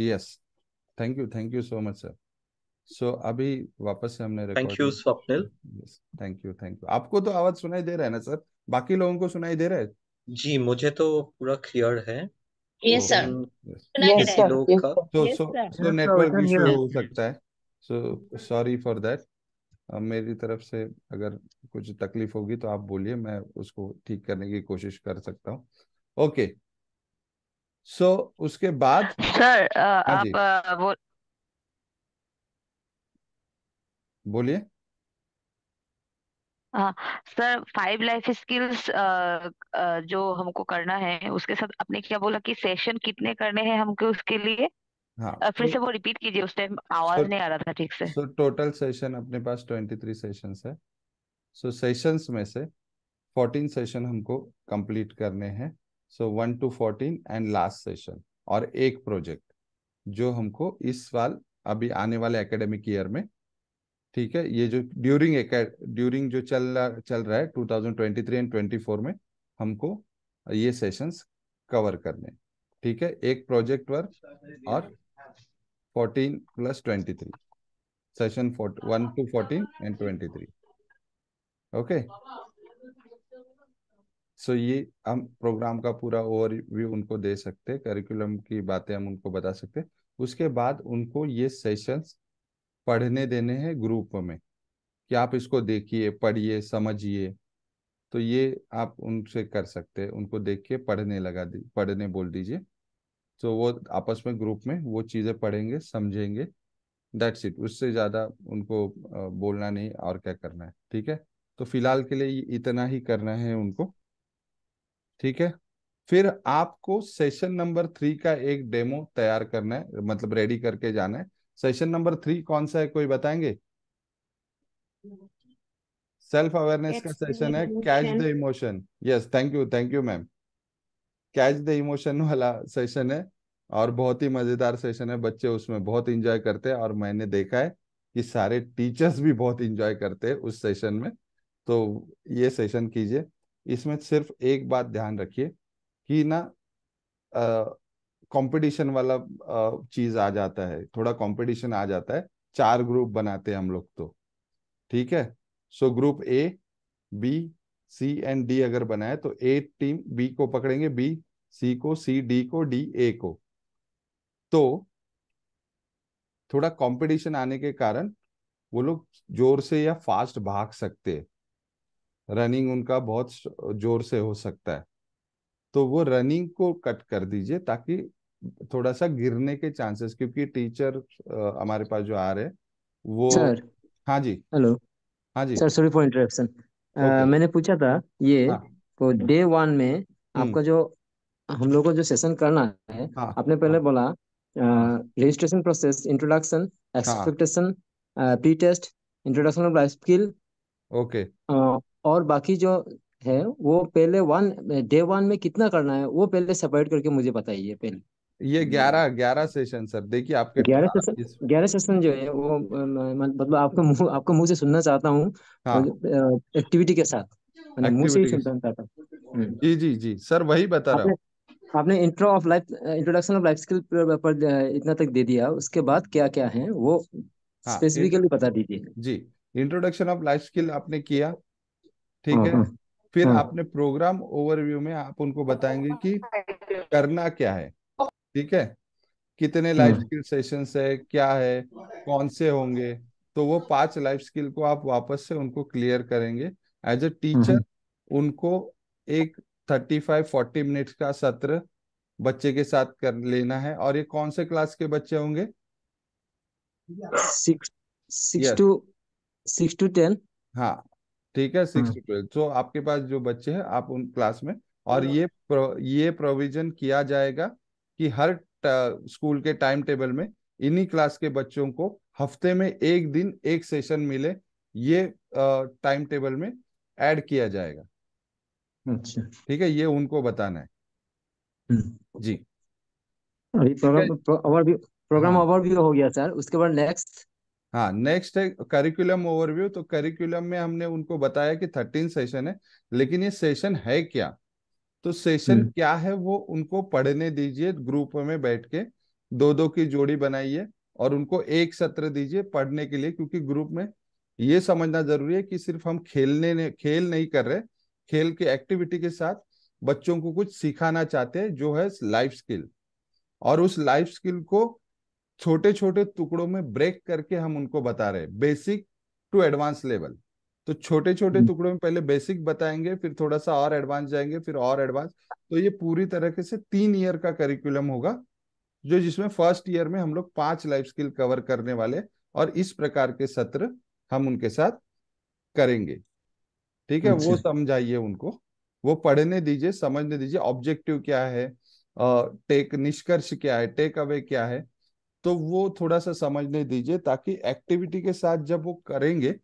Yes, thank you so much sir. So अभी वापस से हमने thank you recording. Swapnil. Yes, thank you. आपको तो आवाज सुनाई दे रहा है ना सर? बाकी लोगों को सुनाई दे रहा है? जी मुझे तो पूरा क्लियर है, यस ओके। सर, लेकिन यस। सुनाई दे किसी रहा है। लोग Yes, का। sir. So yes so sir. So Yes, sir. We network can issue hear. हो सकता है। So sorry for that. मेरी तरफ से अगर कुछ तकलीफ होगी तो आप बोलिए, मैं उसको ठीक करने की कोशिश कर सकता हूँ। ओके। सो उसके बाद। सर हाँ आप जी, वो बोलिए। हाँ सर, 5 लाइफ स्किल्स जो हमको करना है उसके साथ आपने क्या बोला कि सेशन कितने करने हैं हमको उसके लिए? हाँ, फिर से वो रिपीट कीजिए, उस टाइम सो आवाज नहीं आ रहा था ठीक से। सो टोटल सेशन अपने पास 23 सेशंस है। सो सेशंस में से 14 सेशन हमको कंप्लीट करने हैं। सो 1 to 14 एंड लास्ट सेशन, और एक प्रोजेक्ट जो हमको इस साल अभी आने वाले एकेडमिक ईयर में, ठीक है, ये जो ड्यूरिंग जो चल रहा है 2023 एंड 24 में, हमको ये सेशंस कवर करने हैं। ठीक है, एक प्रोजेक्ट वर्क और 14 + 23 सेशन, 1 to 14 एंड 23। ओके। सो ये हम प्रोग्राम का पूरा ओवरव्यू उनको दे सकते हैं, करिकुलम की बातें हम उनको बता सकते हैं। उसके बाद उनको ये सेशंस पढ़ने देने हैं ग्रुप में, कि आप इसको देखिए, पढ़िए, समझिए। तो ये आप उनसे कर सकते हैं, उनको देख के पढ़ने बोल दीजिए। तो वो आपस में ग्रुप में वो चीज़ें पढ़ेंगे, समझेंगे। दैट्स इट, उससे ज़्यादा उनको बोलना नहीं और क्या करना है। ठीक है, तो फिलहाल के लिए इतना ही करना है उनको। ठीक है, फिर आपको सेशन नंबर 3 का एक डेमो तैयार करना है, मतलब रेडी करके जाना है। सेशन नंबर 3 कौन सा है, कोई बताएंगे? सेल्फ अवेयरनेस का Catch the सेशन है, catch the emotion. Emotion. Yes, thank you ma'am. Catch the emotion वाला सेशन है, और बहुत ही मजेदार सेशन है। बच्चे उसमें बहुत इंजॉय करते हैं, और मैंने देखा है कि सारे टीचर्स भी बहुत इंजॉय करते हैं उस सेशन में। तो ये सेशन कीजिए। इसमें सिर्फ एक बात ध्यान रखिए कि ना, कंपटीशन वाला चीज आ जाता है, थोड़ा कंपटीशन आ जाता है। 4 ग्रुप बनाते हैं हम लोग तो। ठीक है, so group A, B, C and D अगर बनाए तो A टीम B को पकड़ेंगे, B C को, C D को, D A को। तो थोड़ा कंपटीशन आने के कारण वो लोग जोर से या फास्ट भाग सकते हैं, रनिंग उनका बहुत जोर से हो सकता है। तो वो रनिंग को कट कर दीजिए, ताकि थोड़ा सा गिरने के चांसेस, क्योंकि टीचर हमारे पास जो आ रहे हैं वो। सर, हाँ जी। हेलो। हाँ जी। Sir, sorry for interruption. Okay. मैंने पूछा था ये, हाँ। तो डे 1 में हम्म। आपका जो हम लोग को जो सेशन करना है, हाँ। आपने पहले हाँ। बोला हाँ। रजिस्ट्रेशन प्रोसेस, इंट्रोडक्शन, हाँ। Expectation, pre test, introduction of life skill, okay. और बाकी जो है वो पहले डे 1 में कितना करना है वो पहले सेपरेट करके मुझे बताइए पहले। ये 11 सेशन सर, देखिए आपके 11 सेशन, इस। 11 सेशन जो है वो मतलब आपको मुंह से सुनना चाहता हूँ, हाँ, एक्टिविटी के साथ, मैंने मुंह से ही एक्टिविटी। सुनना चाहता हूँ। जी जी जी सर, वही बता रहा आपने हूँ। आपने इंट्रोडक्शन ऑफ लाइफ स्किल पर इतना तक दे दिया, उसके बाद क्या क्या है वो हाँ, स्पेसिफिकली बता दीजिए। जी, इंट्रोडक्शन ऑफ लाइफ स्किल आपने किया। ठीक हाँ, है, हाँ, फिर हाँ। आपने प्रोग्राम ओवरव्यू में आप उनको बताएंगे कि करना क्या है। ठीक है, कितने लाइफ हम्म, स्किल सेशंस है, क्या है, कौन से होंगे। तो वो 5 लाइफ स्किल को आप वापस से उनको क्लियर करेंगे एज अ टीचर। हम्म। उनको एक 35-40 मिनट्स का सत्र बच्चे के साथ कर लेना है। और ये कौन से क्लास के बच्चे होंगे? Six six yes. To 6 to 10। हाँ, ठीक है, 6 to 12। तो आपके पास जो बच्चे हैं आप उन क्लास में। और ये प्रोविजन किया जाएगा कि हर स्कूल के टाइम टेबल में इन्हीं क्लास के बच्चों को हफ्ते में एक दिन एक सेशन मिले, ये टाइम टेबल में ऐड किया जाएगा। अच्छा। ठीक है, ये उनको बताना है। हम्म। जी। अभी ठीक है। प्रोग्राम हाँ। ओवरव्यू हो गया सर, उसके बाद नेक्स्ट। हाँ, नेक्स्ट है करिकुलम ओवरव्यू। तो करिकुलम में हमने उनको बताया कि 13 सेशन है, लेकिन ये सेशन है क्या? तो सेशन हम्म, क्या है वो उनको पढ़ने दीजिए ग्रुप में बैठ के। दो दो की जोड़ी बनाइए और उनको एक सत्र दीजिए पढ़ने के लिए, क्योंकि ग्रुप में ये समझना जरूरी है कि सिर्फ हम खेल नहीं कर रहे, खेल की एक्टिविटी के साथ बच्चों को कुछ सिखाना चाहते हैं जो है लाइफ स्किल। और उस लाइफ स्किल को छोटे छोटे टुकड़ों में ब्रेक करके हम उनको बता रहे हैं, बेसिक टू एडवांस लेवल। तो छोटे छोटे टुकड़ों में पहले बेसिक बताएंगे, फिर थोड़ा सा और एडवांस जाएंगे, फिर और एडवांस। तो ये पूरी तरीके से 3 ईयर का करिकुलम होगा, जो जिसमें फर्स्ट ईयर में हम लोग 5 लाइफ स्किल कवर करने वाले, और इस प्रकार के सत्र हम उनके साथ करेंगे। ठीक है, वो अच्छा। समझाइए उनको, वो पढ़ने दीजिए, समझने दीजिए ऑब्जेक्टिव क्या है, टेक निष्कर्ष क्या है, टेक अवे क्या है। तो वो थोड़ा सा समझने दीजिए, ताकि एक्टिविटी के साथ जब वो करेंगे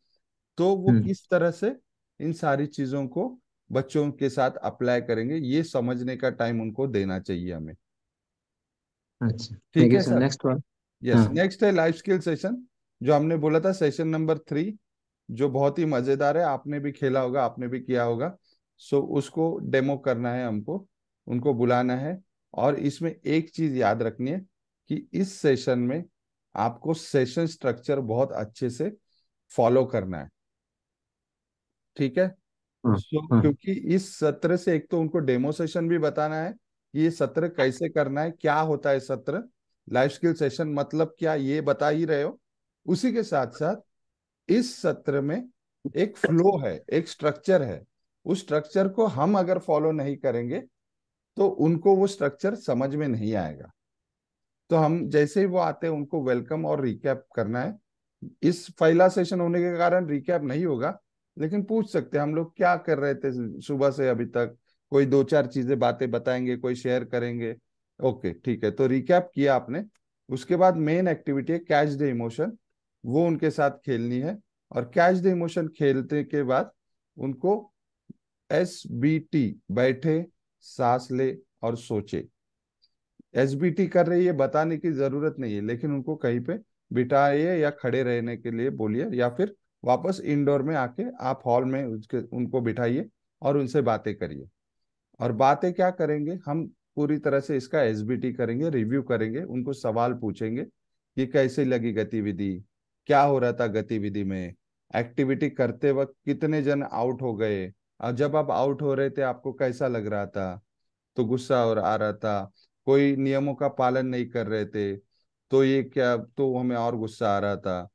तो वो हम्म। किस तरह से इन सारी चीजों को बच्चों के साथ अप्लाई करेंगे, ये समझने का टाइम उनको देना चाहिए हमें। अच्छा, ठीक थैंक यू है sir. Sir. Next one. Yes, हाँ। नेक्स्ट है लाइफ स्किल सेशन, जो हमने बोला था सेशन नंबर 3, जो बहुत ही मजेदार है, आपने भी खेला होगा, आपने भी किया होगा। सो उसको डेमो करना है हमको, उनको बुलाना है। और इसमें एक चीज याद रखनी है कि इस सेशन में आपको सेशन स्ट्रक्चर बहुत अच्छे से फॉलो करना है। ठीक है। हाँ। हाँ। क्योंकि इस सत्र से एक तो उनको डेमो सेशन भी बताना है कि ये सत्र कैसे करना है, क्या होता है सत्र, लाइफ स्किल सेशन मतलब क्या, ये बता ही रहे हो। उसी के साथ साथ इस सत्र में एक फ्लो है, एक स्ट्रक्चर है। उस स्ट्रक्चर को हम अगर फॉलो नहीं करेंगे तो उनको वो स्ट्रक्चर समझ में नहीं आएगा। तो हम जैसे ही वो आते हैं उनको वेलकम और रिकैप करना है। इस पहला सेशन होने के कारण रिकैप नहीं होगा, लेकिन पूछ सकते हैं हम लोग क्या कर रहे थे सुबह से अभी तक, कोई दो चार चीजें बातें बताएंगे, कोई शेयर करेंगे। ओके ठीक है, तो रिकैप किया आपने। उसके बाद मेन एक्टिविटी है कैच द इमोशन, वो उनके साथ खेलनी है। और कैच द इमोशन खेलते के बाद उनको SBT, बैठे, सांस ले और सोचे, SBT कर रही है बताने की जरूरत नहीं है, लेकिन उनको कहीं पे बिठाइए या खड़े रहने के लिए बोलिए, या फिर वापस इंडोर में आके आप हॉल में उसके उनको बिठाइए और उनसे बातें करिए। और बातें क्या करेंगे हम, पूरी तरह से इसका SBT करेंगे, रिव्यू करेंगे, उनको सवाल पूछेंगे कि कैसे लगी गतिविधि, क्या हो रहा था गतिविधि में, एक्टिविटी करते वक्त कितने जन आउट हो गए, और जब आप आउट हो रहे थे आपको कैसा लग रहा था, तो गुस्सा और आ रहा था, कोई नियमों का पालन नहीं कर रहे थे तो ये क्या, तो हमें और गुस्सा आ रहा था,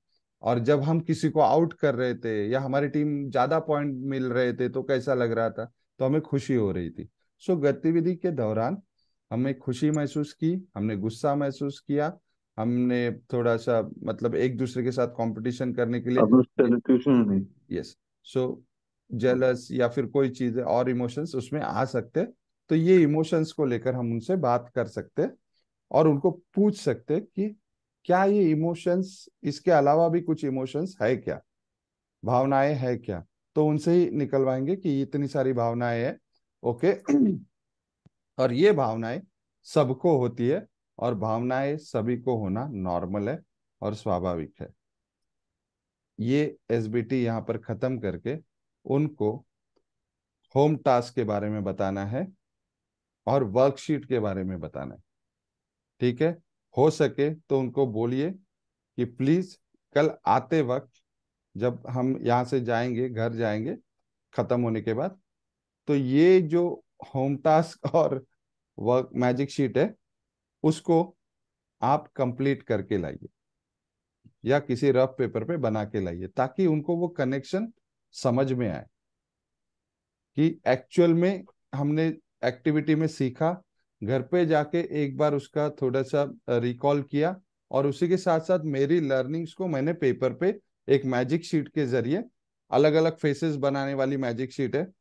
और जब हम किसी को आउट कर रहे थे या हमारी टीम ज्यादा पॉइंट मिल रहे थे तो कैसा लग रहा था, तो हमें खुशी हो रही थी। सो गतिविधि के दौरान हमने खुशी महसूस की, हमने गुस्सा महसूस किया, हमने थोड़ा सा मतलब एक दूसरे के साथ कंपटीशन करने के लिए, अब उससे ट्यूशन नहीं। यस, सो जेलस या फिर कोई चीज और इमोशंस उसमें आ सकते। तो ये इमोशंस को लेकर हम उनसे बात कर सकते और उनको पूछ सकते कि क्या ये इमोशंस, इसके अलावा भी कुछ इमोशंस है क्या, भावनाएं है क्या। तो उनसे ही निकलवाएंगे कि इतनी सारी भावनाएं हैं। ओके। और ये भावनाएं सबको होती है, और भावनाएं सभी को होना नॉर्मल है और स्वाभाविक है। ये SBT यहाँ पर खत्म करके उनको होम टास्क के बारे में बताना है और वर्कशीट के बारे में बताना है। ठीक है। हो सके तो उनको बोलिए कि प्लीज कल आते वक्त, जब हम यहाँ से जाएंगे, घर जाएंगे खत्म होने के बाद, तो ये जो होम टास्क और वर्क मैजिक शीट है उसको आप कंप्लीट करके लाइए, या किसी रफ पेपर पे बना के लाइए, ताकि उनको वो कनेक्शन समझ में आए कि एक्चुअल में हमने एक्टिविटी में सीखा, घर पे जाके एक बार उसका थोड़ा सा रिकॉल किया, और उसी के साथ साथ मेरी लर्निंग्स को मैंने पेपर पे एक मैजिक शीट के जरिए, अलग अलग फेसेस बनाने वाली मैजिक शीट है,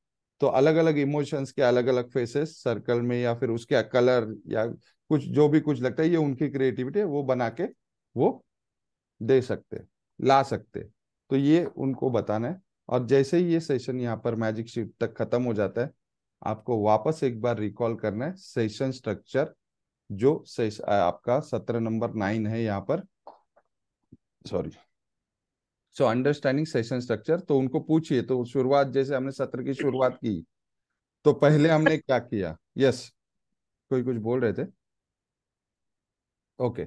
तो अलग अलग इमोशंस के अलग अलग फेसेस सर्कल में, या फिर उसके कलर, या कुछ जो भी कुछ लगता है ये उनकी क्रिएटिविटी है, वो बना के वो दे सकते, ला सकते। तो ये उनको बताना है। और जैसे ही ये सेशन यहाँ पर मैजिक शीट तक खत्म हो जाता है, आपको वापस एक बार रिकॉल करना है सेशन स्ट्रक्चर, जो आपका सत्र नंबर 9 है यहाँ पर, sorry. So understanding session structure, तो उनको पूछिए, तो शुरुआत जैसे हमने सत्र की शुरुआत की, तो पहले हमने क्या किया। यस, कोई कुछ बोल रहे थे। ओके,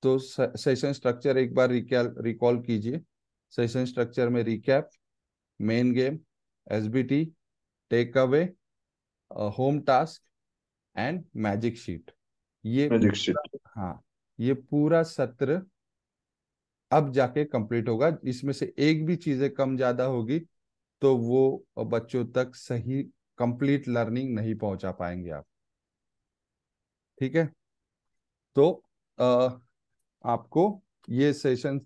तो सेशन स्ट्रक्चर एक बार रिकॉल कीजिए। सेशन स्ट्रक्चर में recap, main game, SBT, take away, home task and magic sheet. ये मैजिक शीट। हाँ, ये पूरा सत्र अब जाके कंप्लीट होगा। इसमें से एक भी चीजें कम ज्यादा होगी तो वो बच्चों तक सही कंप्लीट लर्निंग नहीं पहुंचा पाएंगे आप। ठीक है, तो आपको ये सेशन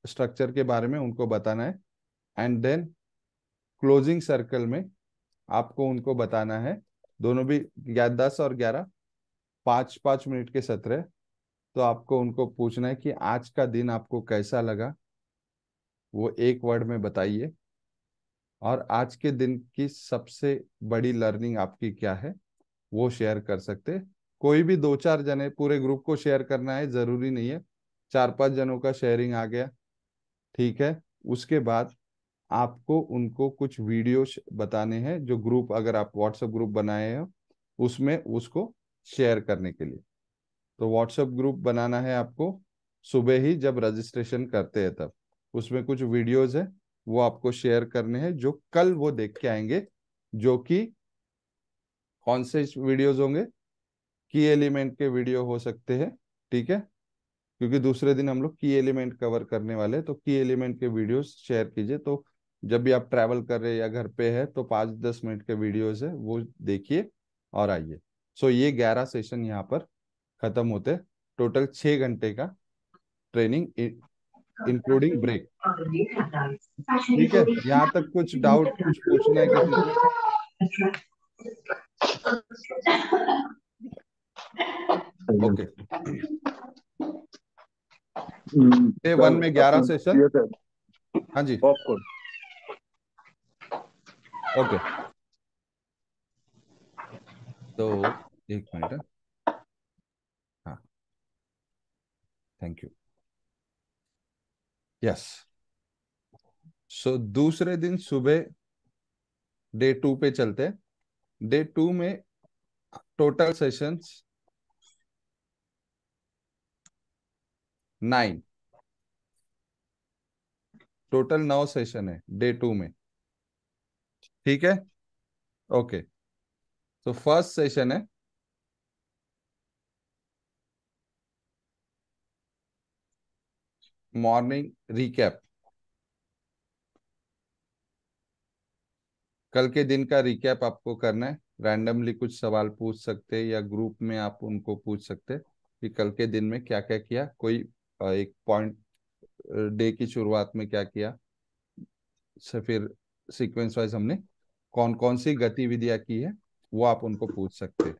स्ट्रक्चर के बारे में उनको बताना है, एंड देन क्लोजिंग सर्कल में आपको उनको बताना है, दोनों भी 10 और 11 5-5 मिनट के सत्र है। तो आपको उनको पूछना है कि आज का दिन आपको कैसा लगा, वो एक वर्ड में बताइए, और आज के दिन की सबसे बड़ी लर्निंग आपकी क्या है वो शेयर कर सकते। कोई भी 2-4 जने, पूरे ग्रुप को शेयर करना है जरूरी नहीं है, 4-5 जनों का शेयरिंग आ गया, ठीक है। उसके बाद आपको उनको कुछ वीडियो बताने हैं जो ग्रुप, अगर आप व्हाट्सएप ग्रुप बनाए हो उसमें उसको शेयर करने के लिए। तो व्हाट्सएप ग्रुप बनाना है आपको सुबह ही जब रजिस्ट्रेशन करते हैं तब। उसमें कुछ वीडियोस है वो आपको शेयर करने हैं जो कल वो देख के आएंगे, जो कि कौन से वीडियोस होंगे, की एलिमेंट के वीडियो हो सकते हैं, ठीक है, क्योंकि दूसरे दिन हम लोग की एलिमेंट कवर करने वाले हैं। तो की एलिमेंट के वीडियोस शेयर कीजिए। तो जब भी आप ट्रैवल कर रहे हैं या घर पे है तो 5-10 मिनट के वीडियोस है वो देखिए और आइए। सो ये 11 सेशन यहाँ पर खत्म होते हैं। टोटल 6 घंटे का ट्रेनिंग इंक्लूडिंग ब्रेक। ठीक है, यहाँ तक कुछ डाउट, कुछ पूछना है किसी को? ओके, डे 1 में 11 सेशन। हाँ जी, पॉपकॉर्न। ओके, तो एक मिनट है। हाँ, थैंक यू। यस, सो दूसरे दिन सुबह डे 2 पे चलते हैं। डे 2 में टोटल सेशंस 9, टोटल 9 सेशन है डे 2 में, ठीक है। ओके, तो फर्स्ट सेशन है मॉर्निंग रिकैप। कल के दिन का रिकैप आपको करना है। रैंडमली कुछ सवाल पूछ सकते हैं या ग्रुप में आप उनको पूछ सकते हैं कि कल के दिन में क्या क्या किया। कोई एक पॉइंट, डे की शुरुआत में क्या किया, से फिर सीक्वेंस वाइज हमने कौन कौन सी गतिविधियां की है वो आप उनको पूछ सकते हैं,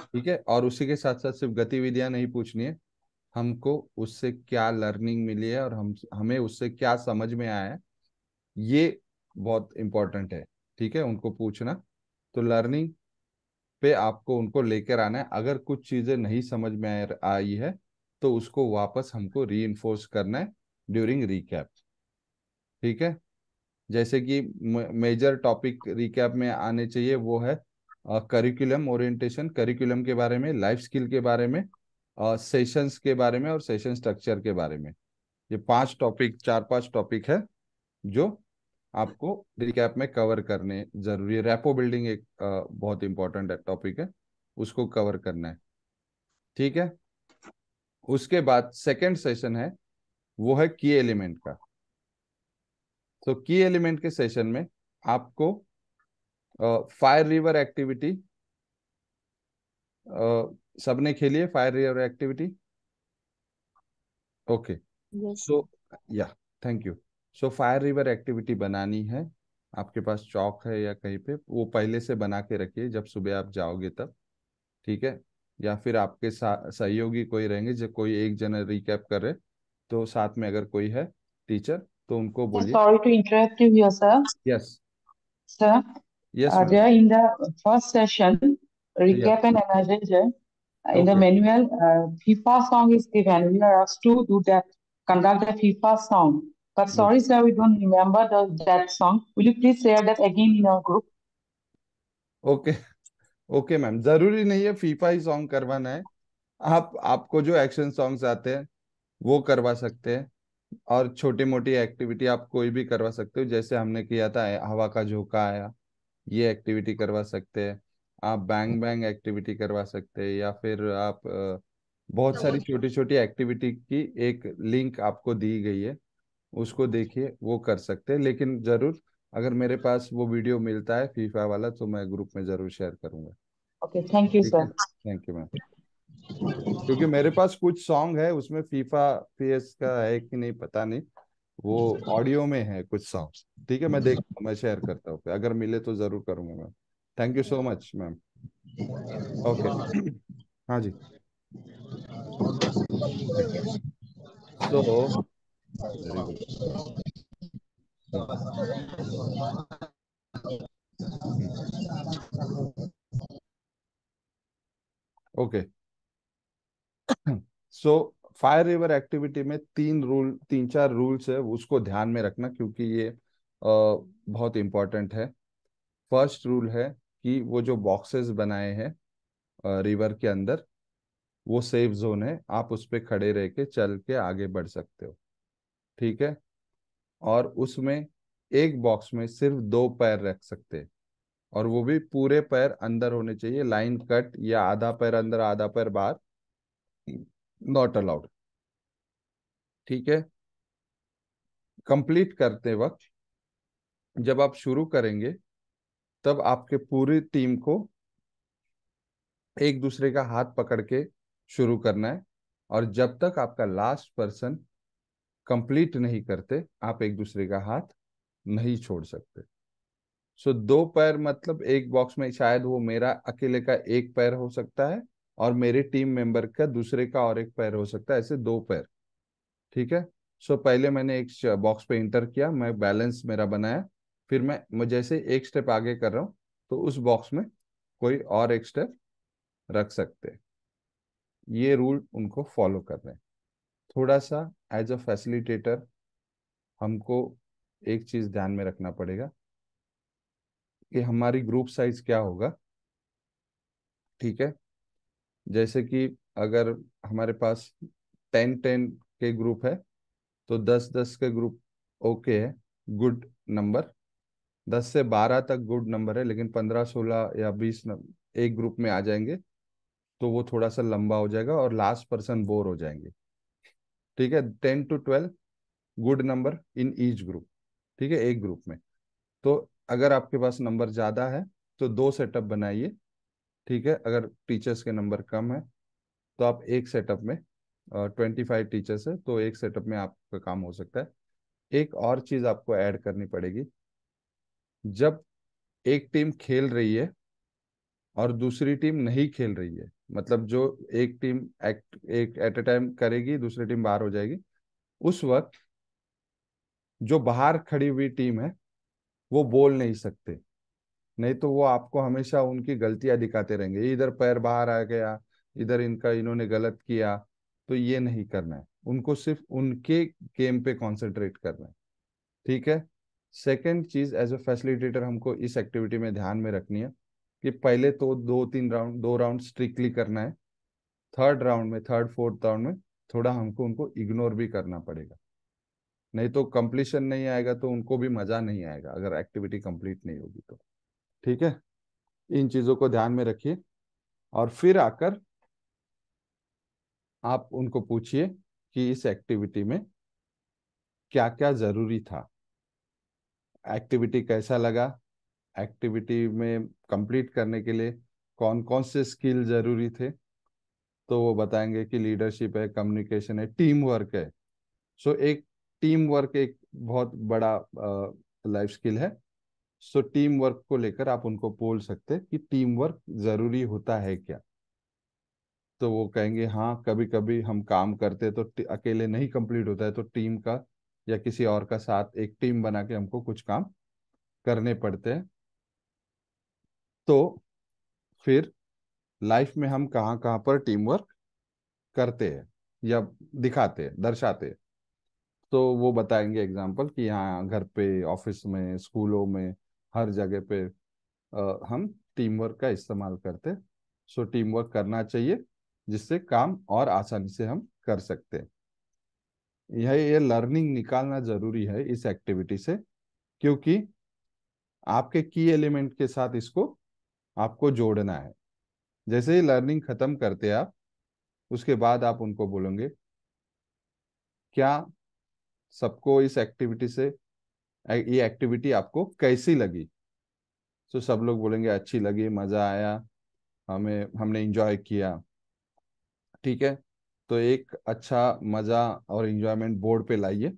ठीक है। और उसी के साथ साथ सिर्फ गतिविधियां नहीं पूछनी है, हमको उससे क्या लर्निंग मिली है और हमें उससे क्या समझ में आया है, ये बहुत इंपॉर्टेंट है, ठीक है, उनको पूछना। तो लर्निंग पे आपको उनको लेकर आना है। अगर कुछ चीजें नहीं समझ में आई है तो उसको वापस हमको री करना है ड्यूरिंग रिकैप, ठीक है। जैसे कि मेजर टॉपिक रिकैप में आने चाहिए वो है करिकुलम ओरिएंटेशन, करिकुलम के बारे में, लाइफ स्किल के बारे में, सेशंस के बारे में और सेशन स्ट्रक्चर के बारे में। ये 5 टॉपिक, 4-5 टॉपिक है जो आपको रिकैप में कवर करने जरूरी है। रैपो बिल्डिंग एक बहुत इंपॉर्टेंट टॉपिक है, उसको कवर करना है, ठीक है। उसके बाद सेकंड सेशन है वो है की एलिमेंट का। तो की एलिमेंट के सेशन में आपको फायर रिवर एक्टिविटी, सबने खेली है फायर रिवर एक्टिविटी? ओके, सो या thank you. So fire river activity बनानी है, आपके पास चौक है या कहीं पे, वो पहले से बना के रखिए जब सुबह आप जाओगे तब, ठीक है। या फिर आपके सहयोगी कोई रहेंगे, जो कोई एक जना रिकैप कर रहे तो साथ में अगर कोई है टीचर तो उनको बोलिए। Sorry to interrupt you here, sir. Yes, Sir, yes ma'am, there in the first session, या recap and analysis, in the okay, manual, FIFA song is given. We are asked to do that, conduct the FIFA song. But sorry, sir, we don't remember that song. Will you please share that again in our group? Okay, okay ma'am, जरूरी नहीं है FIFA ही song करवाना है, आप आपको जो action songs आते हैं वो करवा सकते हैं, और छोटी मोटी एक्टिविटी आप कोई भी करवा सकते हो, जैसे हमने किया था हवा का झोंका आया, ये एक्टिविटी करवा सकते हैं। आप बैंग बैंग एक्टिविटी करवा सकते हैं, या फिर आप बहुत सारी छोटी छोटी एक्टिविटी की एक लिंक आपको दी गई है, उसको देखिए, वो कर सकते हैं। लेकिन जरूर अगर मेरे पास वो वीडियो मिलता है फीफा वाला तो मैं ग्रुप में जरूर शेयर करूंगा। Okay, thank you, ठीक sir. है, थैंक यू मैम। क्योंकि मेरे पास कुछ सॉन्ग है उसमें फीफा पीएस का है कि नहीं पता नहीं, वो ऑडियो में है कुछ सॉन्ग्स। ठीक है, मैं देखता हूँ, मैं शेयर करता हूँ, अगर मिले तो जरूर करूंगा ma'am. Thank you so much ma'am. Okay. हाँ जी। So very good. Okay. So fire river activity में तीन चार रूल्स है, उसको ध्यान में रखना, क्योंकि ये बहुत इंपॉर्टेंट है। फर्स्ट रूल है कि वो जो बॉक्सेस बनाए हैं रिवर के अंदर, वो सेफ जोन है, आप उस पे खड़े रह के चल के आगे बढ़ सकते हो। ठीक है। और उसमें एक बॉक्स में सिर्फ 2 पैर रख सकते हैं, और वो भी पूरे पैर अंदर होने चाहिए, लाइन कट या आधा पैर अंदर आधा पैर बाहर नॉट अलाउड। ठीक है। कंप्लीट करते वक्त जब आप शुरू करेंगे तब आपके पूरी टीम को एक दूसरे का हाथ पकड़ के शुरू करना है, और जब तक आपका लास्ट पर्सन कंप्लीट नहीं करते आप एक दूसरे का हाथ नहीं छोड़ सकते। सो 2 पैर मतलब एक बॉक्स में शायद वो मेरा अकेले का एक पैर हो सकता है, और मेरे टीम मेंबर का दूसरे का और एक पैर हो सकता है, ऐसे 2 पैर। ठीक है। सो पहले मैंने एक बॉक्स पे इंटर किया, मैं बैलेंस मेरा बनाया, फिर मैं जैसे एक स्टेप आगे कर रहा हूँ तो उस बॉक्स में कोई और एक स्टेप रख सकते हैं। ये रूल उनको फॉलो कर रहे हैं। थोड़ा सा एज अ फैसिलिटेटर हमको एक चीज ध्यान में रखना पड़ेगा कि हमारी ग्रुप साइज क्या होगा। ठीक है। जैसे कि अगर हमारे पास 10-10 के ग्रुप है तो 10-10 के ग्रुप ओके है, गुड नंबर। 10 से 12 तक गुड नंबर है, लेकिन 15, 16 या 20 एक ग्रुप में आ जाएंगे तो वो थोड़ा सा लंबा हो जाएगा और लास्ट पर्सन बोर हो जाएंगे। ठीक है। 10 to 12 good number in each group. ठीक है, एक ग्रुप में। तो अगर आपके पास नंबर ज़्यादा है तो 2 सेटअप बनाइए। ठीक है। अगर टीचर्स के नंबर कम है तो आप एक सेटअप में, 25 टीचर्स है तो एक सेटअप में आपका काम हो सकता है। एक और चीज़ आपको ऐड करनी पड़ेगी, जब एक टीम खेल रही है और दूसरी टीम नहीं खेल रही है, मतलब जो एक टीम एक एट ए टाइम करेगी, दूसरी टीम बाहर हो जाएगी, उस वक्त जो बाहर खड़ी हुई टीम है वो बोल नहीं सकते, नहीं तो वो आपको हमेशा उनकी गलतियां दिखाते रहेंगे, इधर पैर बाहर आ गया, इधर इनका इन्होंने गलत किया। तो ये नहीं करना है, उनको सिर्फ उनके गेम पे कंसंट्रेट करना है। ठीक है। सेकंड चीज एज अ फैसिलिटेटर हमको इस एक्टिविटी में ध्यान में रखनी है कि पहले तो 2-3 राउंड 2 राउंड स्ट्रिक्टली करना है, थर्ड राउंड में, थर्ड फोर्थ राउंड में थोड़ा हमको उनको इग्नोर भी करना पड़ेगा, नहीं तो कंप्लीशन नहीं आएगा, तो उनको भी मजा नहीं आएगा अगर एक्टिविटी कंप्लीट नहीं होगी तो। ठीक है। इन चीजों को ध्यान में रखिए, और फिर आकर आप उनको पूछिए कि इस एक्टिविटी में क्या क्या जरूरी था, एक्टिविटी कैसा लगा, एक्टिविटी में कंप्लीट करने के लिए कौन कौन से स्किल जरूरी थे। तो वो बताएंगे कि लीडरशिप है, कम्युनिकेशन है, टीम वर्क है। सो एक टीम वर्क एक बहुत बड़ा लाइफ स्किल है। सो टीम वर्क को लेकर आप उनको बोल सकते हैं कि टीम वर्क जरूरी होता है क्या। तो वो कहेंगे हाँ, कभी कभी हम काम करते तो अकेले नहीं कंप्लीट होता है, तो टीम का या किसी और का साथ एक टीम बना के हमको कुछ काम करने पड़ते हैं। तो फिर लाइफ में हम कहाँ कहाँ पर टीम वर्क करते हैं या दिखाते हैं, दर्शाते हैं। तो वो बताएंगे एग्जाम्पल कि यहाँ घर पे, ऑफिस में, स्कूलों में, हर जगह पे हम टीम वर्क का इस्तेमाल करते हैं। सो टीम वर्क करना चाहिए, जिससे काम और आसानी से हम कर सकते हैं। ये लर्निंग निकालना जरूरी है इस एक्टिविटी से, क्योंकि आपके की एलिमेंट के साथ इसको आपको जोड़ना है। जैसे ही लर्निंग खत्म करते हैं आप, उसके बाद आप उनको बोलोगे क्या सबको इस एक्टिविटी से, ये एक्टिविटी आपको कैसी लगी। तो सब लोग बोलेंगे अच्छी लगी, मजा आया, हमने एंजॉय किया। ठीक है, तो एक अच्छा मजा और एंजॉयमेंट बोर्ड पे लाइए।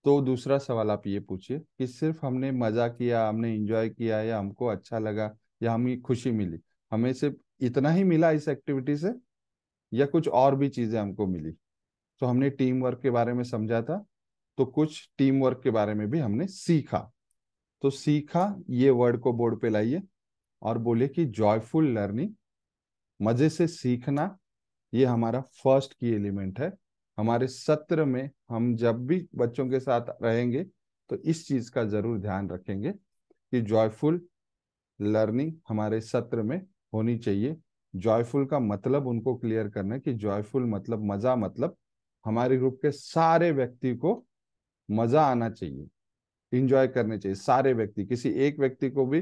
तो दूसरा सवाल आप ये पूछिए कि सिर्फ हमने मजा किया, हमने एंजॉय किया, या हमको अच्छा लगा, या हमें खुशी मिली, हमें सिर्फ इतना ही मिला इस एक्टिविटी से, या कुछ और भी चीजें हमको मिली। तो हमने टीम वर्क के बारे में समझा था, तो कुछ टीम वर्क के बारे में भी हमने सीखा। तो सीखा ये वर्ड को बोर्ड पे लाइए और बोले कि जॉयफुल लर्निंग, मजे से सीखना, ये हमारा फर्स्ट की एलिमेंट है। हमारे सत्र में हम जब भी बच्चों के साथ रहेंगे तो इस चीज का जरूर ध्यान रखेंगे कि जॉयफुल लर्निंग हमारे सत्र में होनी चाहिए। जॉयफुल का मतलब उनको क्लियर करना है कि जॉयफुल मतलब मजा, मतलब हमारे ग्रुप के सारे व्यक्ति को मजा आना चाहिए, इंजॉय करने चाहिए सारे व्यक्ति। किसी एक व्यक्ति को भी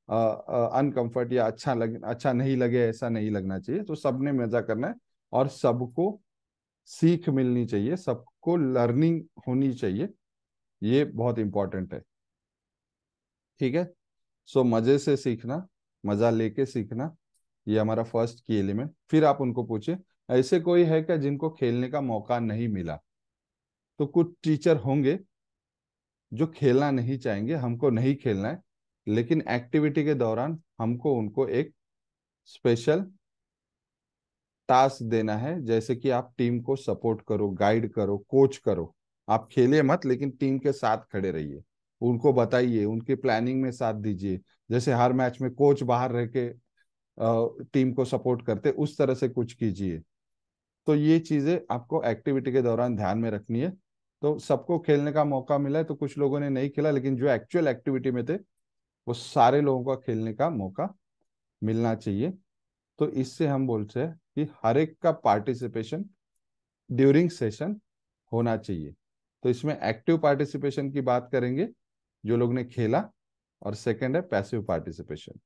अनकंफर्ट या अच्छा नहीं लगे, ऐसा नहीं लगना चाहिए। तो सबने मजा करना है और सबको सीख मिलनी चाहिए, सबको लर्निंग होनी चाहिए। ये बहुत इंपॉर्टेंट है। ठीक है, सो मजे से सीखना, मजा लेके सीखना, ये हमारा फर्स्ट की एलिमेंट। फिर आप उनको पूछे ऐसे कोई है क्या जिनको खेलने का मौका नहीं मिला। तो कुछ टीचर होंगे जो खेलना नहीं चाहेंगे, हमको नहीं खेलना है, लेकिन एक्टिविटी के दौरान हमको उनको एक स्पेशल टास्क देना है। जैसे कि आप टीम को सपोर्ट करो, गाइड करो, कोच करो। आप खेले मत, लेकिन टीम के साथ खड़े रहिए, उनको बताइए, उनकी प्लानिंग में साथ दीजिए। जैसे हर मैच में कोच बाहर रह के टीम को सपोर्ट करते, उस तरह से कुछ कीजिए। तो ये चीजें आपको एक्टिविटी के दौरान ध्यान में रखनी है। तो सबको खेलने का मौका मिला है, तो कुछ लोगों ने नहीं खेला, लेकिन जो एक्चुअल एक्टिविटी में थे वो सारे लोगों का खेलने का मौका मिलना चाहिए। तो इससे हम बोलते हैं कि हर एक का पार्टिसिपेशन ड्यूरिंग सेशन होना चाहिए। तो इसमें एक्टिव पार्टिसिपेशन की बात करेंगे, जो लोग ने खेला, और सेकंड है passive participation.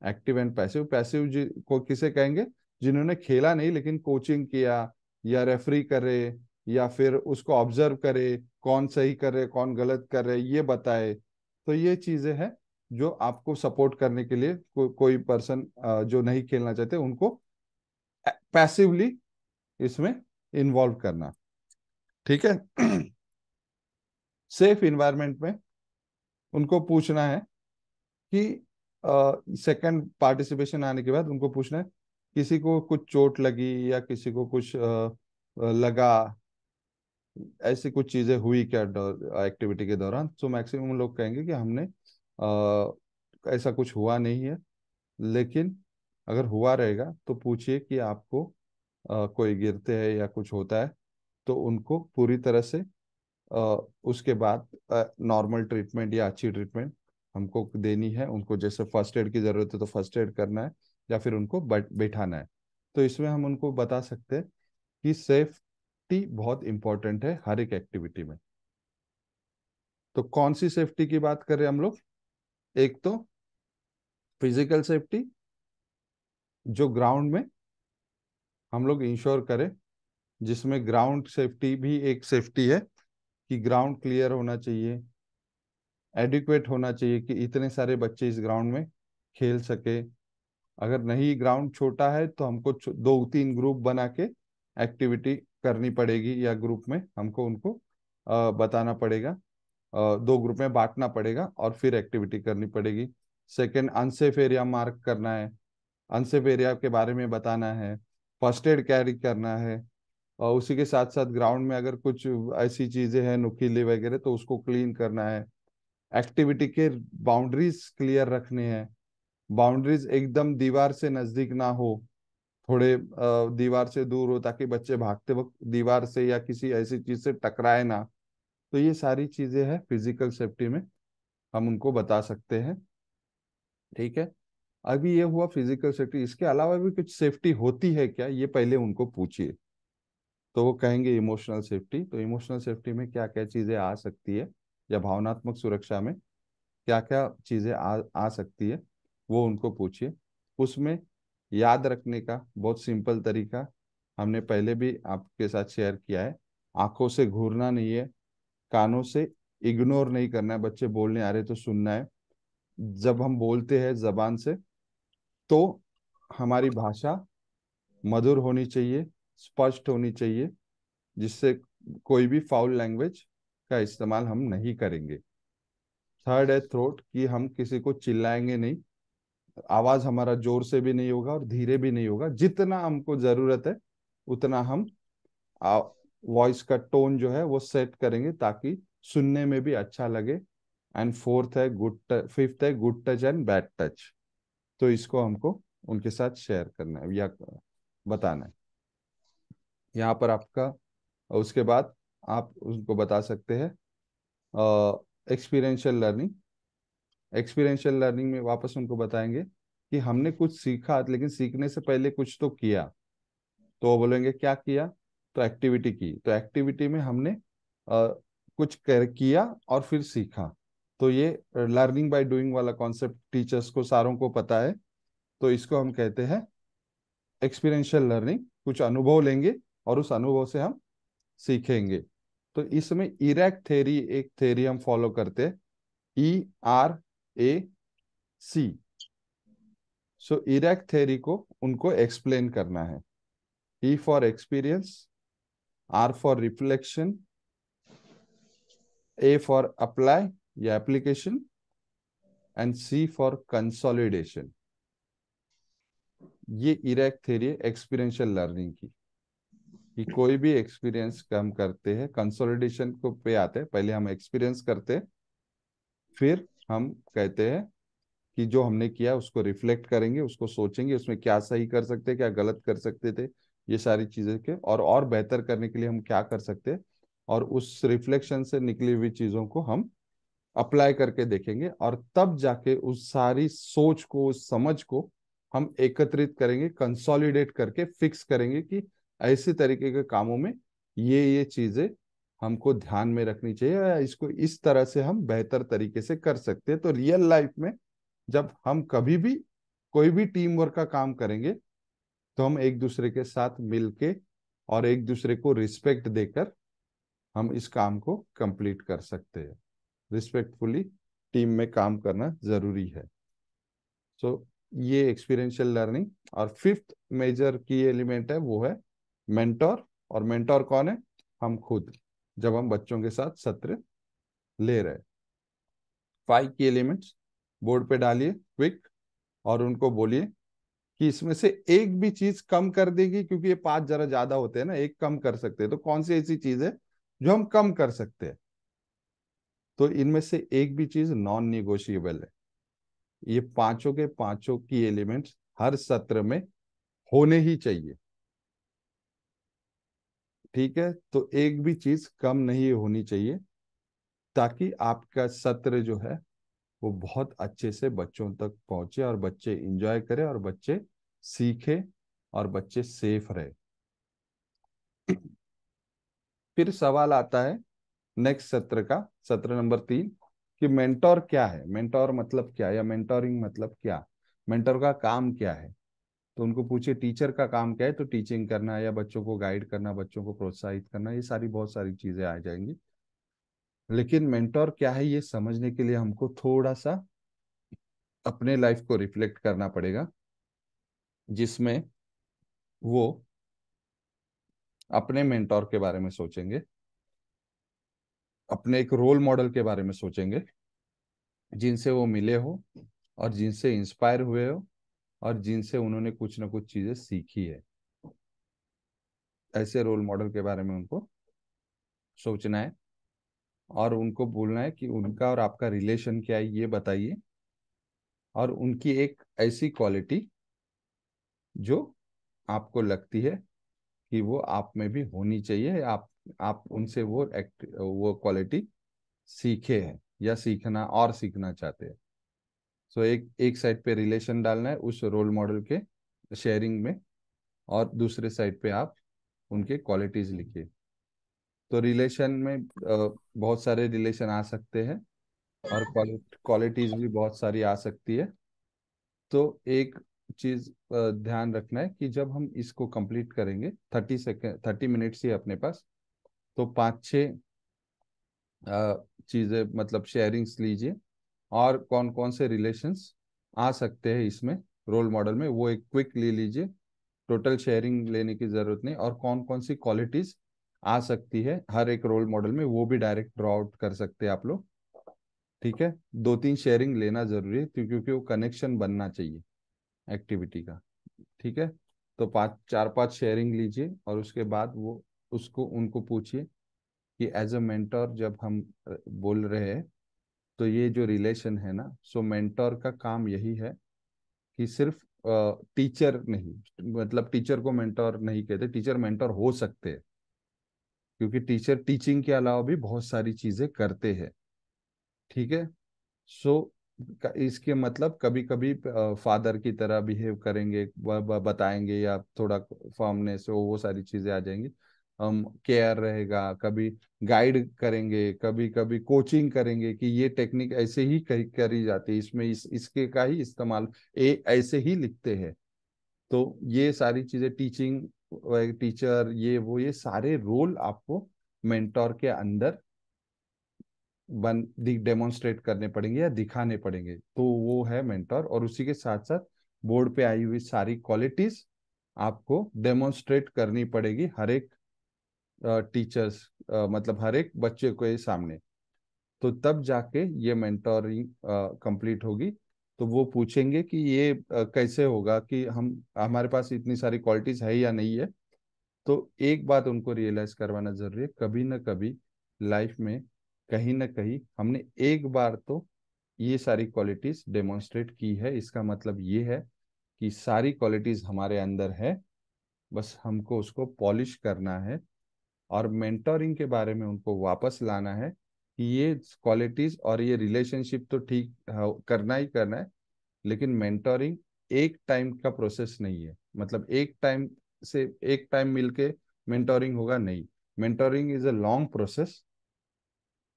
Active and passive. Passive को किसे कहेंगे, जिन्होंने खेला नहीं लेकिन कोचिंग किया, या रेफरी करे, या फिर उसको ऑब्जर्व करे, कौन सही कर रहे कौन गलत कर रहे ये बताए। तो ये चीजें हैं जो आपको सपोर्ट करने के लिए कोई पर्सन जो नहीं खेलना चाहते उनको पैसिवली इसमें इन्वॉल्व करना। ठीक है। सेफ इन्वायरमेंट में उनको पूछना है कि सेकंड पार्टिसिपेशन आने के बाद उनको पूछना है किसी को कुछ चोट लगी या किसी को कुछ लगा, ऐसी कुछ चीजें हुई क्या एक्टिविटी के दौरान। तो मैक्सिमम लोग कहेंगे कि हमने ऐसा कुछ हुआ नहीं है। लेकिन अगर हुआ रहेगा तो पूछिए कि आपको कोई गिरते हैं या कुछ होता है, तो उनको पूरी तरह से उसके बाद नॉर्मल ट्रीटमेंट या अच्छी ट्रीटमेंट हमको देनी है। उनको जैसे फर्स्ट एड की जरूरत है तो फर्स्ट एड करना है, या फिर उनको बैठाना है। तो इसमें हम उनको बता सकते हैं कि सेफ्टी बहुत इंपॉर्टेंट है हर एक एक्टिविटी में। तो कौन सी सेफ्टी की बात कर रहे हैं हम लोग, एक तो फिजिकल सेफ्टी, जो ग्राउंड में हम लोग इंश्योर करें, जिसमें ग्राउंड सेफ्टी भी एक सेफ्टी है कि ग्राउंड क्लियर होना चाहिए, एडिक्वेट होना चाहिए कि इतने सारे बच्चे इस ग्राउंड में खेल सके। अगर नहीं ग्राउंड छोटा है तो हमको 2-3 ग्रुप बना के एक्टिविटी करनी पड़ेगी, या ग्रुप में हमको उनको बताना पड़ेगा, 2 ग्रुप में बांटना पड़ेगा और फिर एक्टिविटी करनी पड़ेगी। सेकंड, अनसेफ एरिया मार्क करना है, अनसेफ एरिया के बारे में बताना है, फर्स्ट एड कैरी करना है, और उसी के साथ साथ ग्राउंड में अगर कुछ ऐसी चीजें हैं नुकीली वगैरह तो उसको क्लीन करना है। एक्टिविटी के बाउंड्रीज क्लियर रखने हैं, बाउंड्रीज एकदम दीवार से नजदीक ना हो, थोड़े दीवार से दूर हो, ताकि बच्चे भागते वक्त दीवार से या किसी ऐसी चीज से टकराए ना। तो ये सारी चीजें हैं फिजिकल सेफ्टी में, हम उनको बता सकते हैं। ठीक है, अभी ये हुआ फिजिकल सेफ्टी, इसके अलावा भी कुछ सेफ्टी होती है क्या, ये पहले उनको पूछिए। तो वो कहेंगे इमोशनल सेफ्टी। तो इमोशनल सेफ्टी में क्या क्या चीज़ें आ सकती है, या भावनात्मक सुरक्षा में क्या क्या चीज़ें आ सकती है, वो उनको पूछिए। उसमें याद रखने का बहुत सिंपल तरीका हमने पहले भी आपके साथ शेयर किया है। आंखों से घूरना नहीं है, कानों से इग्नोर नहीं करना है, बच्चे बोलने आ रहे तो सुनना है। जब हम बोलते हैं जबान से, तो हमारी भाषा मधुर होनी चाहिए, स्पष्ट होनी चाहिए, जिससे कोई भी फाउल लैंग्वेज का इस्तेमाल हम नहीं करेंगे। थर्ड है थ्रोट, कि हम किसी को चिल्लाएंगे नहीं, आवाज हमारा जोर से भी नहीं होगा और धीरे भी नहीं होगा, जितना हमको जरूरत है उतना हम वॉइस का टोन जो है वो सेट करेंगे ताकि सुनने में भी अच्छा लगे। एंड फोर्थ है गुड फिफ्थ है good touch and bad touch. तो इसको हमको उनके साथ शेयर करना है या बताना है यहाँ पर आपका। उसके बाद आप उनको बता सकते हैं एक्सपीरियंशियल लर्निंग। एक्सपीरियंशियल लर्निंग में वापस उनको बताएंगे कि हमने कुछ सीखा, लेकिन सीखने से पहले कुछ तो किया। तो वो बोलेंगे क्या किया, तो एक्टिविटी की। तो एक्टिविटी में हमने कुछ किया और फिर सीखा। तो ये लर्निंग बाय डूइंग वाला कॉन्सेप्ट टीचर्स को सारों को पता है। तो इसको हम कहते हैं एक्सपीरियंशियल लर्निंग। कुछ अनुभव लेंगे और उस अनुभव से हम सीखेंगे। तो इसमें इरैक थेरी, एक थेरी हम फॉलो करते हैं, ERAC। सो इरैक थेरी को उनको एक्सप्लेन करना है। E for experience, R for reflection, A for apply या application, and C for consolidation. ये इरैक थेरी है एक्सपीरियंशियल लर्निंग की, कि कोई भी एक्सपीरियंस हम करते हैं, कंसोलिडेशन को पे आते हैं। पहले हम एक्सपीरियंस करते हैं, फिर हम कहते हैं कि जो हमने किया उसको रिफ्लेक्ट करेंगे, उसको सोचेंगे उसमें क्या सही कर सकते, क्या गलत कर सकते थे, ये सारी चीजें के और बेहतर करने के लिए हम क्या कर सकते हैं। और उस रिफ्लेक्शन से निकली हुई चीजों को हम अप्लाई करके देखेंगे, और तब जाके उस सारी सोच को, उस समझ को हम एकत्रित करेंगे, कंसोलिडेट करके फिक्स करेंगे कि ऐसे तरीके के कामों में ये चीजें हमको ध्यान में रखनी चाहिए, या इसको इस तरह से हम बेहतर तरीके से कर सकते हैं। तो रियल लाइफ में जब हम कभी भी कोई भी टीम वर्क का काम करेंगे, तो हम एक दूसरे के साथ मिलके और एक दूसरे को रिस्पेक्ट देकर हम इस काम को कंप्लीट कर सकते हैं। रिस्पेक्टफुली टीम में काम करना जरूरी है। सो ये एक्सपीरियंशियल लर्निंग। और फिफ्थ मेजर की एलिमेंट है वो है मेंटोर। और मेंटोर कौन है, हम खुद, जब हम बच्चों के साथ सत्र ले रहे। 5 की एलिमेंट्स बोर्ड पे डालिए क्विक, और उनको बोलिए कि इसमें से एक भी चीज कम कर देगी, क्योंकि ये 5 जरा ज्यादा होते हैं ना, एक कम कर सकते हैं। तो कौन सी ऐसी चीज है जो हम कम कर सकते हैं। तो इनमें से एक भी चीज नॉन निगोशिएबल है। ये पांचों के पांचों की एलिमेंट्स हर सत्र में होने ही चाहिए। ठीक है, तो एक भी चीज कम नहीं होनी चाहिए, ताकि आपका सत्र जो है वो बहुत अच्छे से बच्चों तक पहुंचे और बच्चे इंजॉय करें और बच्चे सीखे और बच्चे सेफ रहे। फिर सवाल आता है नेक्स्ट सत्र का, सत्र नंबर 3, कि मेंटोर क्या है, मेंटोर मतलब क्या, या मेंटोरिंग मतलब क्या, मेंटोर का काम क्या है। तो उनको पूछिए टीचर का काम क्या है, तो टीचिंग करना या बच्चों को गाइड करना, बच्चों को प्रोत्साहित करना, ये सारी बहुत सारी चीजें आ जाएंगी। लेकिन मेंटोर क्या है ये समझने के लिए हमको थोड़ा सा अपने लाइफ को रिफ्लेक्ट करना पड़ेगा, जिसमें वो अपने मेंटोर के बारे में सोचेंगे, अपने एक रोल मॉडल के बारे में सोचेंगे, जिनसे वो मिले हो और जिनसे इंस्पायर हुए हो और जिनसे उन्होंने कुछ ना कुछ चीजें सीखी है। ऐसे रोल मॉडल के बारे में उनको सोचना है, और उनको बोलना है कि उनका और आपका रिलेशन क्या है ये बताइए, और उनकी एक ऐसी क्वालिटी जो आपको लगती है कि वो आप में भी होनी चाहिए, आप उनसे वो क्वालिटी सीखे हैं या सीखना और सीखना चाहते हैं। सो एक एक साइड पे रिलेशन डालना है उस रोल मॉडल के शेयरिंग में, और दूसरे साइड पे आप उनके क्वालिटीज लिखिए। तो रिलेशन में बहुत सारे रिलेशन आ सकते हैं, और क्वालिटीज भी बहुत सारी आ सकती है। तो एक चीज ध्यान रखना है कि जब हम इसको कंप्लीट करेंगे, 30 मिनट्स ही अपने पास, तो 5-6 चीजें मतलब शेयरिंग्स लीजिए, और कौन कौन से रिलेशंस आ सकते हैं इसमें रोल मॉडल में, वो एक क्विक ले लीजिए। टोटल शेयरिंग लेने की जरूरत नहीं, और कौन कौन सी क्वालिटीज आ सकती है हर एक रोल मॉडल में, वो भी डायरेक्ट ड्रॉ आउट कर सकते हैं आप लोग। ठीक है, 2-3 शेयरिंग लेना जरूरी है क्योंकि वो कनेक्शन बनना चाहिए एक्टिविटी का। ठीक है, तो 4-5 शेयरिंग लीजिए, और उसके बाद वो उसको उनको पूछिए कि एज अ मेंटर जब हम बोल रहे हैं, तो ये जो रिलेशन है ना, सो मेंटर का काम यही है कि सिर्फ टीचर नहीं, मतलब टीचर को मेंटर नहीं कहते, टीचर मेंटर हो सकते हैं, क्योंकि टीचर टीचिंग के अलावा भी बहुत सारी चीजें करते हैं। ठीक है, सो इसके मतलब कभी कभी फादर की तरह बिहेव करेंगे, बताएंगे, या थोड़ा फर्मनेस हो, वो सारी चीजें आ जाएंगी। हम केयर रहेगा, कभी गाइड करेंगे, कभी कभी कोचिंग करेंगे कि ये टेक्निक ऐसे ही करी जाती है, इसमें इसके का ही इस्तेमाल ऐसे ही लिखते हैं। तो ये सारी चीजें टीचिंग, टीचर, ये सारे रोल आपको मेंटोर के अंदर डेमोन्स्ट्रेट करने पड़ेंगे या दिखाने पड़ेंगे, तो वो है मेंटोर। और उसी के साथ साथ बोर्ड पे आई हुई सारी क्वालिटीज आपको डेमोन्स्ट्रेट करनी पड़ेगी हर एक टीचर्स, मतलब हर एक बच्चे के सामने। तो तब जाके ये मेंटोरिंग कंप्लीट होगी। तो वो पूछेंगे कि ये कैसे होगा कि हम हमारे पास इतनी सारी क्वालिटीज है या नहीं है। तो एक बात उनको रियलाइज करवाना जरूरी है, कभी ना कभी लाइफ में कहीं ना कहीं हमने एक बार तो ये सारी क्वालिटीज डेमोन्स्ट्रेट की है, इसका मतलब ये है कि सारी क्वालिटीज हमारे अंदर है, बस हमको उसको पॉलिश करना है। और मेंटोरिंग के बारे में उनको वापस लाना है कि ये क्वालिटीज और ये रिलेशनशिप तो ठीक करना ही करना है, लेकिन मेंटोरिंग एक टाइम का प्रोसेस नहीं है, मतलब एक टाइम मिलके मेंटोरिंग होगा नहीं। Mentoring is a long process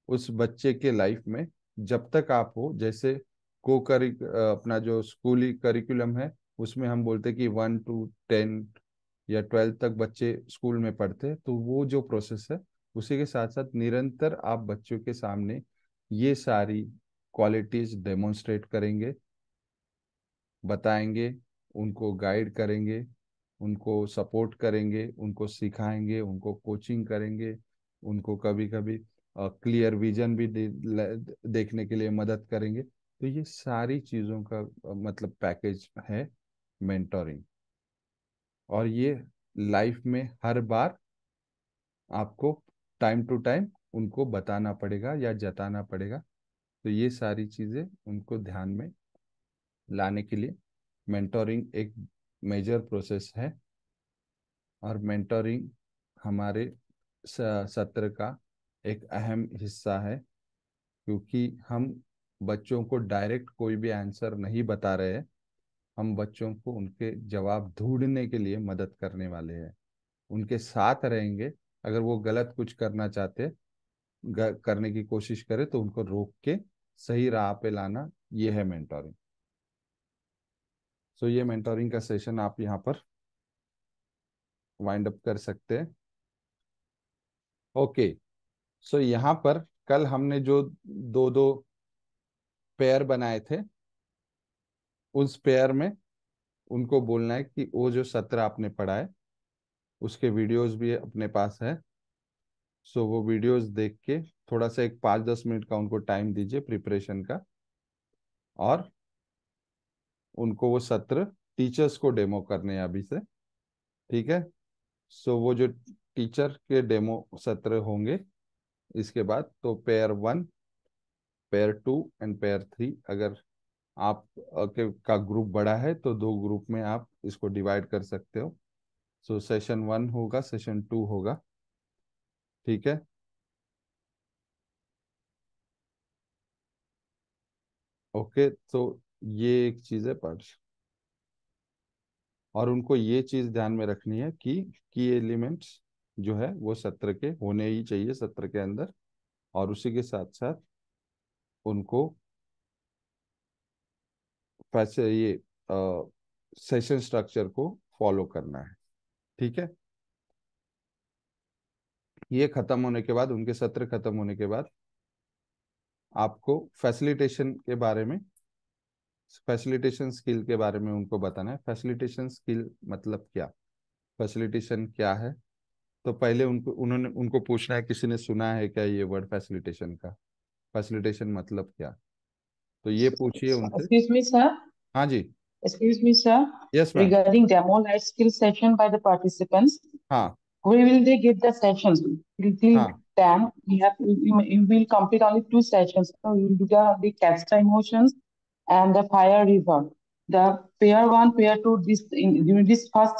उस बच्चे के लाइफ में, जब तक आप हो। जैसे अपना जो स्कूली करिकुलम है, उसमें हम बोलते हैं कि 1 to 10 या 12 तक बच्चे स्कूल में पढ़ते हैं, तो वो जो प्रोसेस है, उसी के साथ साथ निरंतर आप बच्चों के सामने ये सारी क्वालिटीज डेमोन्स्ट्रेट करेंगे, बताएंगे, उनको गाइड करेंगे, उनको सपोर्ट करेंगे, उनको सिखाएंगे, उनको कोचिंग करेंगे, उनको कभी कभी क्लियर विजन भी देखने के लिए मदद करेंगे। तो ये सारी चीज़ों का मतलब पैकेज है मेंटोरिंग। और ये लाइफ में हर बार आपको टाइम टू टाइम उनको बताना पड़ेगा या जताना पड़ेगा। तो ये सारी चीज़ें उनको ध्यान में लाने के लिए मेंटोरिंग एक मेजर प्रोसेस है। और मेंटोरिंग हमारे सत्र का एक अहम हिस्सा है, क्योंकि हम बच्चों को डायरेक्ट कोई भी आंसर नहीं बता रहे हैं, हम बच्चों को उनके जवाब ढूंढने के लिए मदद करने वाले हैं, उनके साथ रहेंगे। अगर वो गलत कुछ करना चाहते, करने की कोशिश करे, तो उनको रोक के सही राह पे लाना, ये है मेंटोरिंग। सो ये मेंटोरिंग का सेशन आप यहाँ पर वाइंड अप कर सकते हैं। ओके, सो यहाँ पर कल हमने जो दो दो पेयर बनाए थे, उस पेयर में उनको बोलना है कि वो जो सत्र आपने पढ़ा है उसके वीडियोस भी अपने पास है। सो वो वीडियोस देख के थोड़ा सा एक 5-10 मिनट का उनको टाइम दीजिए प्रिपरेशन का, और उनको वो सत्र टीचर्स को डेमो करने हैं अभी से। ठीक है, सो वो जो टीचर के डेमो सत्र होंगे इसके बाद, तो पेयर 1, पेयर 2 एंड पेयर 3, अगर आप का ग्रुप बड़ा है तो 2 ग्रुप में आप इसको डिवाइड कर सकते हो। सो सेशन 1 होगा, सेशन 2 होगा। ठीक है, ओके। तो ये एक चीज है पढ़, और उनको ये चीज ध्यान में रखनी है कि की एलिमेंट्स जो है वो सत्र के होने ही चाहिए सत्र के अंदर, और उसी के साथ साथ उनको पैसे ये सेशन स्ट्रक्चर को फॉलो करना है। ठीक है, ये खत्म होने के बाद, उनके सत्र खत्म होने के बाद आपको फैसिलिटेशन के बारे में, फैसिलिटेशन स्किल के बारे में उनको बताना है। फैसिलिटेशन स्किल मतलब क्या, फैसिलिटेशन क्या है। तो पहले उनको पूछना है, किसी ने सुना है क्या ये वर्ड फैसिलिटेशन का, फैसिलिटेशन मतलब क्या, तो ये पूछिए उनसे। Excuse me, sir. हाँ जी। Excuse me, sir. Yes ma'am. Regarding demo life skill session by the participants, हाँ where will they get the sessions? Till हाँ 10, we will complete only 2 sessions. So we will do the casta emotions and the fire river. The pair 1, pair 2, during this first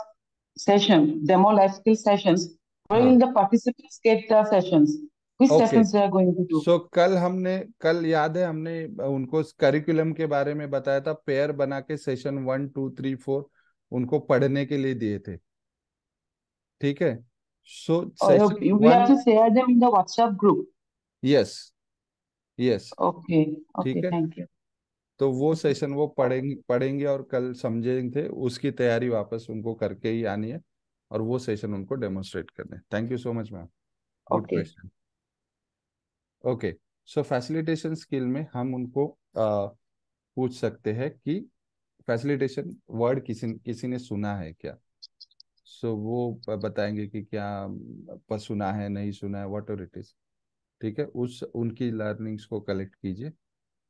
session, demo life skill sessions, where हाँ। will the participants get the sessions? Which okay, sessions they are going to do? सो कल याद है हमने उनको curriculum के बारे में बताया था, पेयर बना के सेशन 1 2 3 4 उनको पढ़ने के लिए दिए थे। ठीक है, सो session We have 1, to share them in the WhatsApp group. Yes yes, Okay, ठीक okay, है। thank you. तो वो Okay. सेशन वो पढ़ेंगे और कल समझेंगे, उसकी तैयारी वापस उनको करके ही आनी है, और वो सेशन उनको डेमोन्स्ट्रेट करने। Thank you so much ma'am, good Okay. Question. Okay, so facilitation skill में हम उनको पूछ सकते हैं कि फैसिलिटेशन वर्ड किसी किसी ने सुना है क्या। सो वो बताएंगे कि क्या सुना है, नहीं सुना है, वॉट एवर इट इज। ठीक है, उस उनकी लर्निंग्स को कलेक्ट कीजिए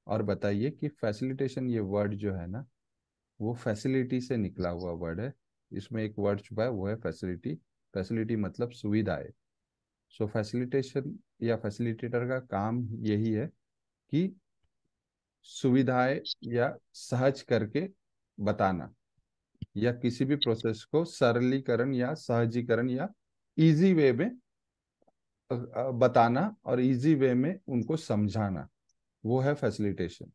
और बताइए कि फैसिलिटेशन ये वर्ड जो है ना, वो फैसिलिटी से निकला हुआ वर्ड है। इसमें एक वर्ड छुपा है, वो है फैसिलिटी। फैसिलिटी मतलब सुविधाएं। सो फैसिलिटेशन या फैसिलिटेटर का काम यही है कि सुविधाएं या सहज करके बताना, या किसी भी प्रोसेस को सरलीकरण या सहजीकरण या इजी वे में बताना, और इजी वे में उनको समझाना, वो है फैसिलिटेशन।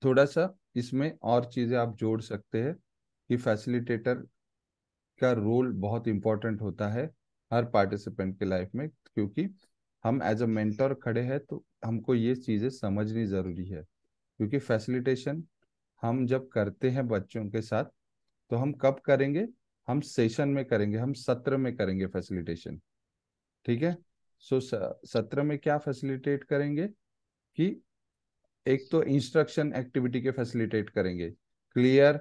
थोड़ा सा इसमें और चीजें आप जोड़ सकते हैं कि फैसिलिटेटर का रोल बहुत इंपॉर्टेंट होता है हर पार्टिसिपेंट के लाइफ में, क्योंकि हम एज अ मेंटर खड़े हैं तो हमको ये चीज़ें समझनी ज़रूरी है। क्योंकि फैसिलिटेशन हम जब करते हैं बच्चों के साथ, तो हम कब करेंगे, हम सेशन में करेंगे, हम सत्र में करेंगे फैसिलिटेशन। ठीक है, सो सत्र में क्या फैसिलिटेट करेंगे कि एक तो इंस्ट्रक्शन एक्टिविटी के फैसिलिटेट करेंगे, क्लियर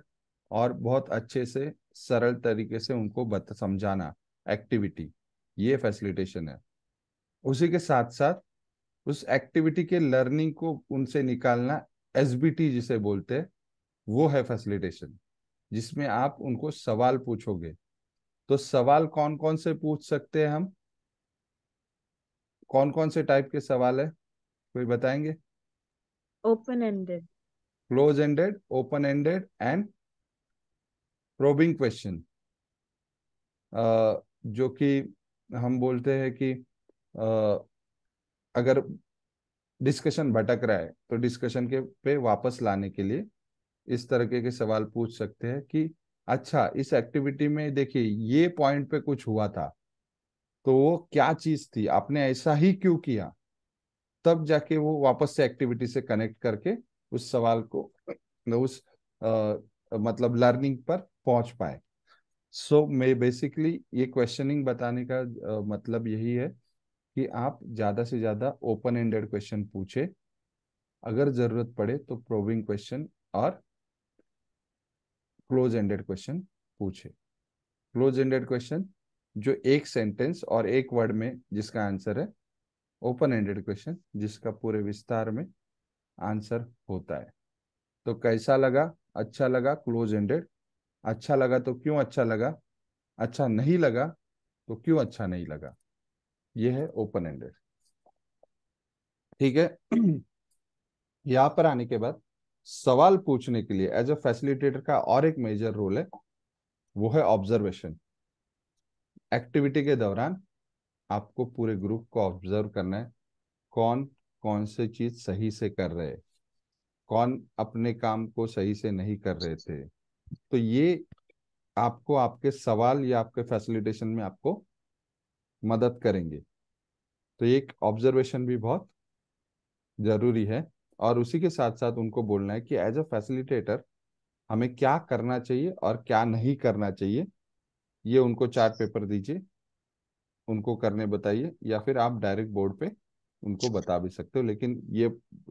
और बहुत अच्छे से सरल तरीके से उनको समझाना एक्टिविटी, ये फैसिलिटेशन है। उसी के साथ साथ उस एक्टिविटी के लर्निंग को उनसे निकालना, एसबीटी जिसे बोलते हैं, वो है फैसिलिटेशन, जिसमें आप उनको सवाल पूछोगे। तो सवाल कौन कौन से पूछ सकते हैं हम, कौन कौन से टाइप के सवाल है, कोई बताएंगे? Open ended. Close ended, open ended and probing question. जो कि हम बोलते हैं कि अगर डिस्कशन भटक रहा है तो डिस्कशन के पे वापस लाने के लिए इस तरह के सवाल पूछ सकते हैं कि अच्छा, इस एक्टिविटी में देखिए ये पॉइंट पे कुछ हुआ था, तो वो क्या चीज थी, आपने ऐसा ही क्यों किया। तब जाके वो वापस से एक्टिविटी से कनेक्ट करके उस सवाल को, उस मतलब लर्निंग पर पहुंच पाए। सो मैं बेसिकली ये क्वेश्चनिंग बताने का मतलब यही है कि आप ज्यादा से ज्यादा ओपन एंडेड क्वेश्चन पूछे, अगर जरूरत पड़े तो प्रोबिंग क्वेश्चन और क्लोज एंडेड क्वेश्चन पूछे। क्लोज एंडेड क्वेश्चन जो एक सेंटेंस और एक वर्ड में जिसका आंसर है, ओपन एंडेड क्वेश्चन जिसका पूरे विस्तार में आंसर होता है। तो कैसा लगा, अच्छा लगा क्लोज एंडेड, अच्छा लगा तो क्यों अच्छा लगा, अच्छा नहीं लगा तो क्यों अच्छा नहीं लगा, ये है ओपन एंडेड। ठीक है। यहाँ पर आने के बाद सवाल पूछने के लिए एज अ फैसिलिटेटर का और एक मेजर रोल है, वो है ऑब्जर्वेशन। एक्टिविटी के दौरान आपको पूरे ग्रुप को ऑब्जर्व करना है, कौन कौन से चीज सही से कर रहे हैं, कौन अपने काम को सही से नहीं कर रहे थे। तो ये आपको आपके सवाल या आपके फैसिलिटेशन में आपको मदद करेंगे। तो एक ऑब्जर्वेशन भी बहुत जरूरी है। और उसी के साथ साथ उनको बोलना है कि एज अ फैसिलिटेटर हमें क्या करना चाहिए और क्या नहीं करना चाहिए। ये उनको चार्ट पेपर दीजिए, उनको करने बताइए, या फिर आप डायरेक्ट बोर्ड पे उनको बता भी सकते हो। लेकिन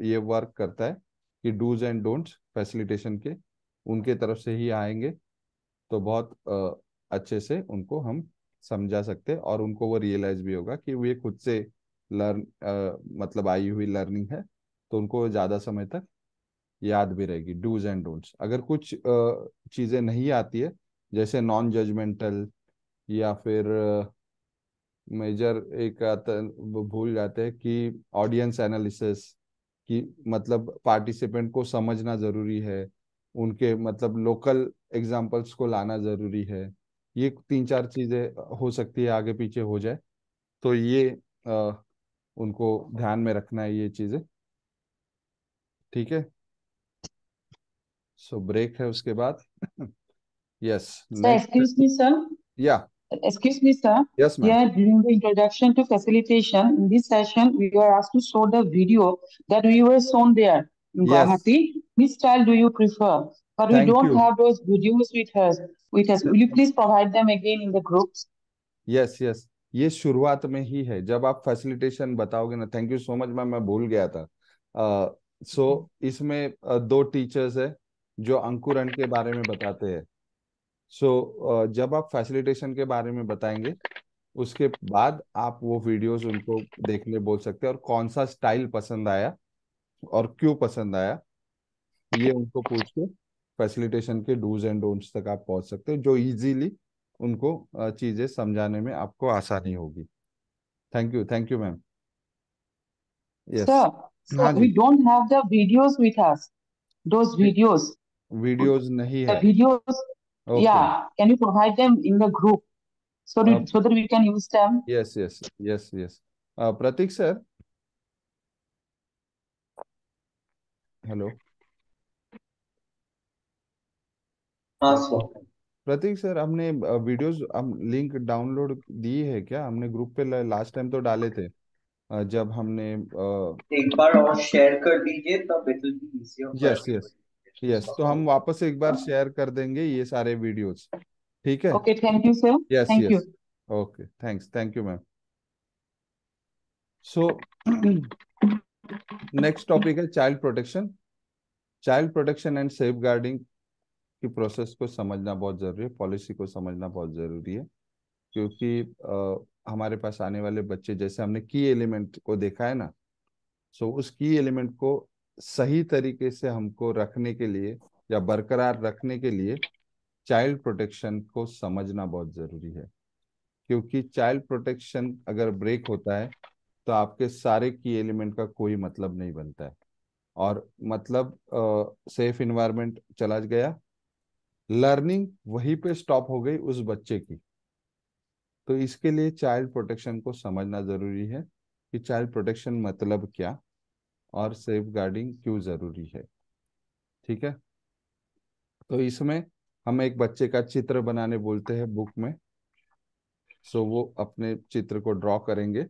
ये वर्क करता है कि डूज एंड डोंट्स फैसिलिटेशन के उनके तरफ से ही आएंगे। तो बहुत अच्छे से उनको हम समझा सकते हैं और उनको वो रियलाइज भी होगा कि वो ये खुद से लर्न मतलब आई हुई लर्निंग है। तो उनको ज़्यादा समय तक याद भी रहेगी डूज एंड डोंट्स। अगर कुछ चीज़ें नहीं आती है, जैसे नॉन जजमेंटल, या फिर मेजर एक आता वो भूल जाते हैं कि ऑडियंस एनालिसिस, कि मतलब पार्टिसिपेंट को समझना जरूरी है, उनके मतलब लोकल एग्जांपल्स को लाना जरूरी है। ये 3-4 चीजें हो सकती है आगे पीछे हो जाए। तो ये अ, उनको ध्यान में रखना है ये चीजें। ठीक है। सो ब्रेक है उसके बाद। Yes, Sir, next. excuse me, sir. या Excuse me, sir. Yes ma'am. Here, during the introduction to facilitation, in this session, we were asked to show the video that we were shown there in yes, Guwahati. Which style do you prefer? But we thank don't you. have those videos with us. Will you please provide them again in the groups? Yes yes, ये शुरुआत में ही है जब आप facilitation बताओगे ना। Thank you so much ma'am, मैं भूल गया था। इसमें दो टीचर्स है जो अंकुरण के बारे में बताते हैं। जब आप फैसिलिटेशन के बारे में बताएंगे, उसके बाद आप वो वीडियोस उनको देखने बोल सकते हैं, और कौन सा स्टाइल पसंद आया और क्यों पसंद आया, ये उनको पूछ के फैसिलिटेशन के डूज एंड डोंट्स तक आप पहुंच सकते हो, जो इजीली उनको चीजें समझाने में आपको आसानी होगी। Thank you ma'am. Yes. Sir, हाँ we जी। don't have the videos with us. Those videos. Videos नहीं The है। videos, okay. yeah. Can you provide them in the group so that we can use them? Yes yes yes yes. Pratik sir, hello. हाँ sir. Pratik sir, हमने videos हम link download दी है क्या? हमने group पे लास्ट टाइम तो डाले थे, जब हमने एक बार और शेयर कर दीजिए, तब it will be easier for yes yes yes, तो हम एवरीवन। वापस एक बार शेयर कर देंगे ये सारे वीडियोस। ठीक है। Okay, thank you, sir. Yes Thank yes. you. Okay, thank you ma'am. So next topic है child protection. Child protection and safeguarding की प्रोसेस को समझना बहुत जरूरी है, पॉलिसी को समझना बहुत जरूरी है। क्योंकि हमारे पास आने वाले बच्चे, जैसे हमने की एलिमेंट को देखा है ना, उस की एलिमेंट को सही तरीके से हमको रखने के लिए या बरकरार रखने के लिए चाइल्ड प्रोटेक्शन को समझना बहुत जरूरी है। क्योंकि चाइल्ड प्रोटेक्शन अगर ब्रेक होता है तो आपके सारे की एलिमेंट का कोई मतलब नहीं बनता है, और मतलब सेफ इन्वायरमेंट चला गया, लर्निंग वहीं पे स्टॉप हो गई उस बच्चे की। तो इसके लिए चाइल्ड प्रोटेक्शन को समझना जरूरी है कि चाइल्ड प्रोटेक्शन मतलब क्या और सेफ गार्डिंग क्यों जरूरी है। ठीक है। तो इसमें हम एक बच्चे का चित्र बनाने बोलते हैं बुक में। वो अपने चित्र को ड्रॉ करेंगे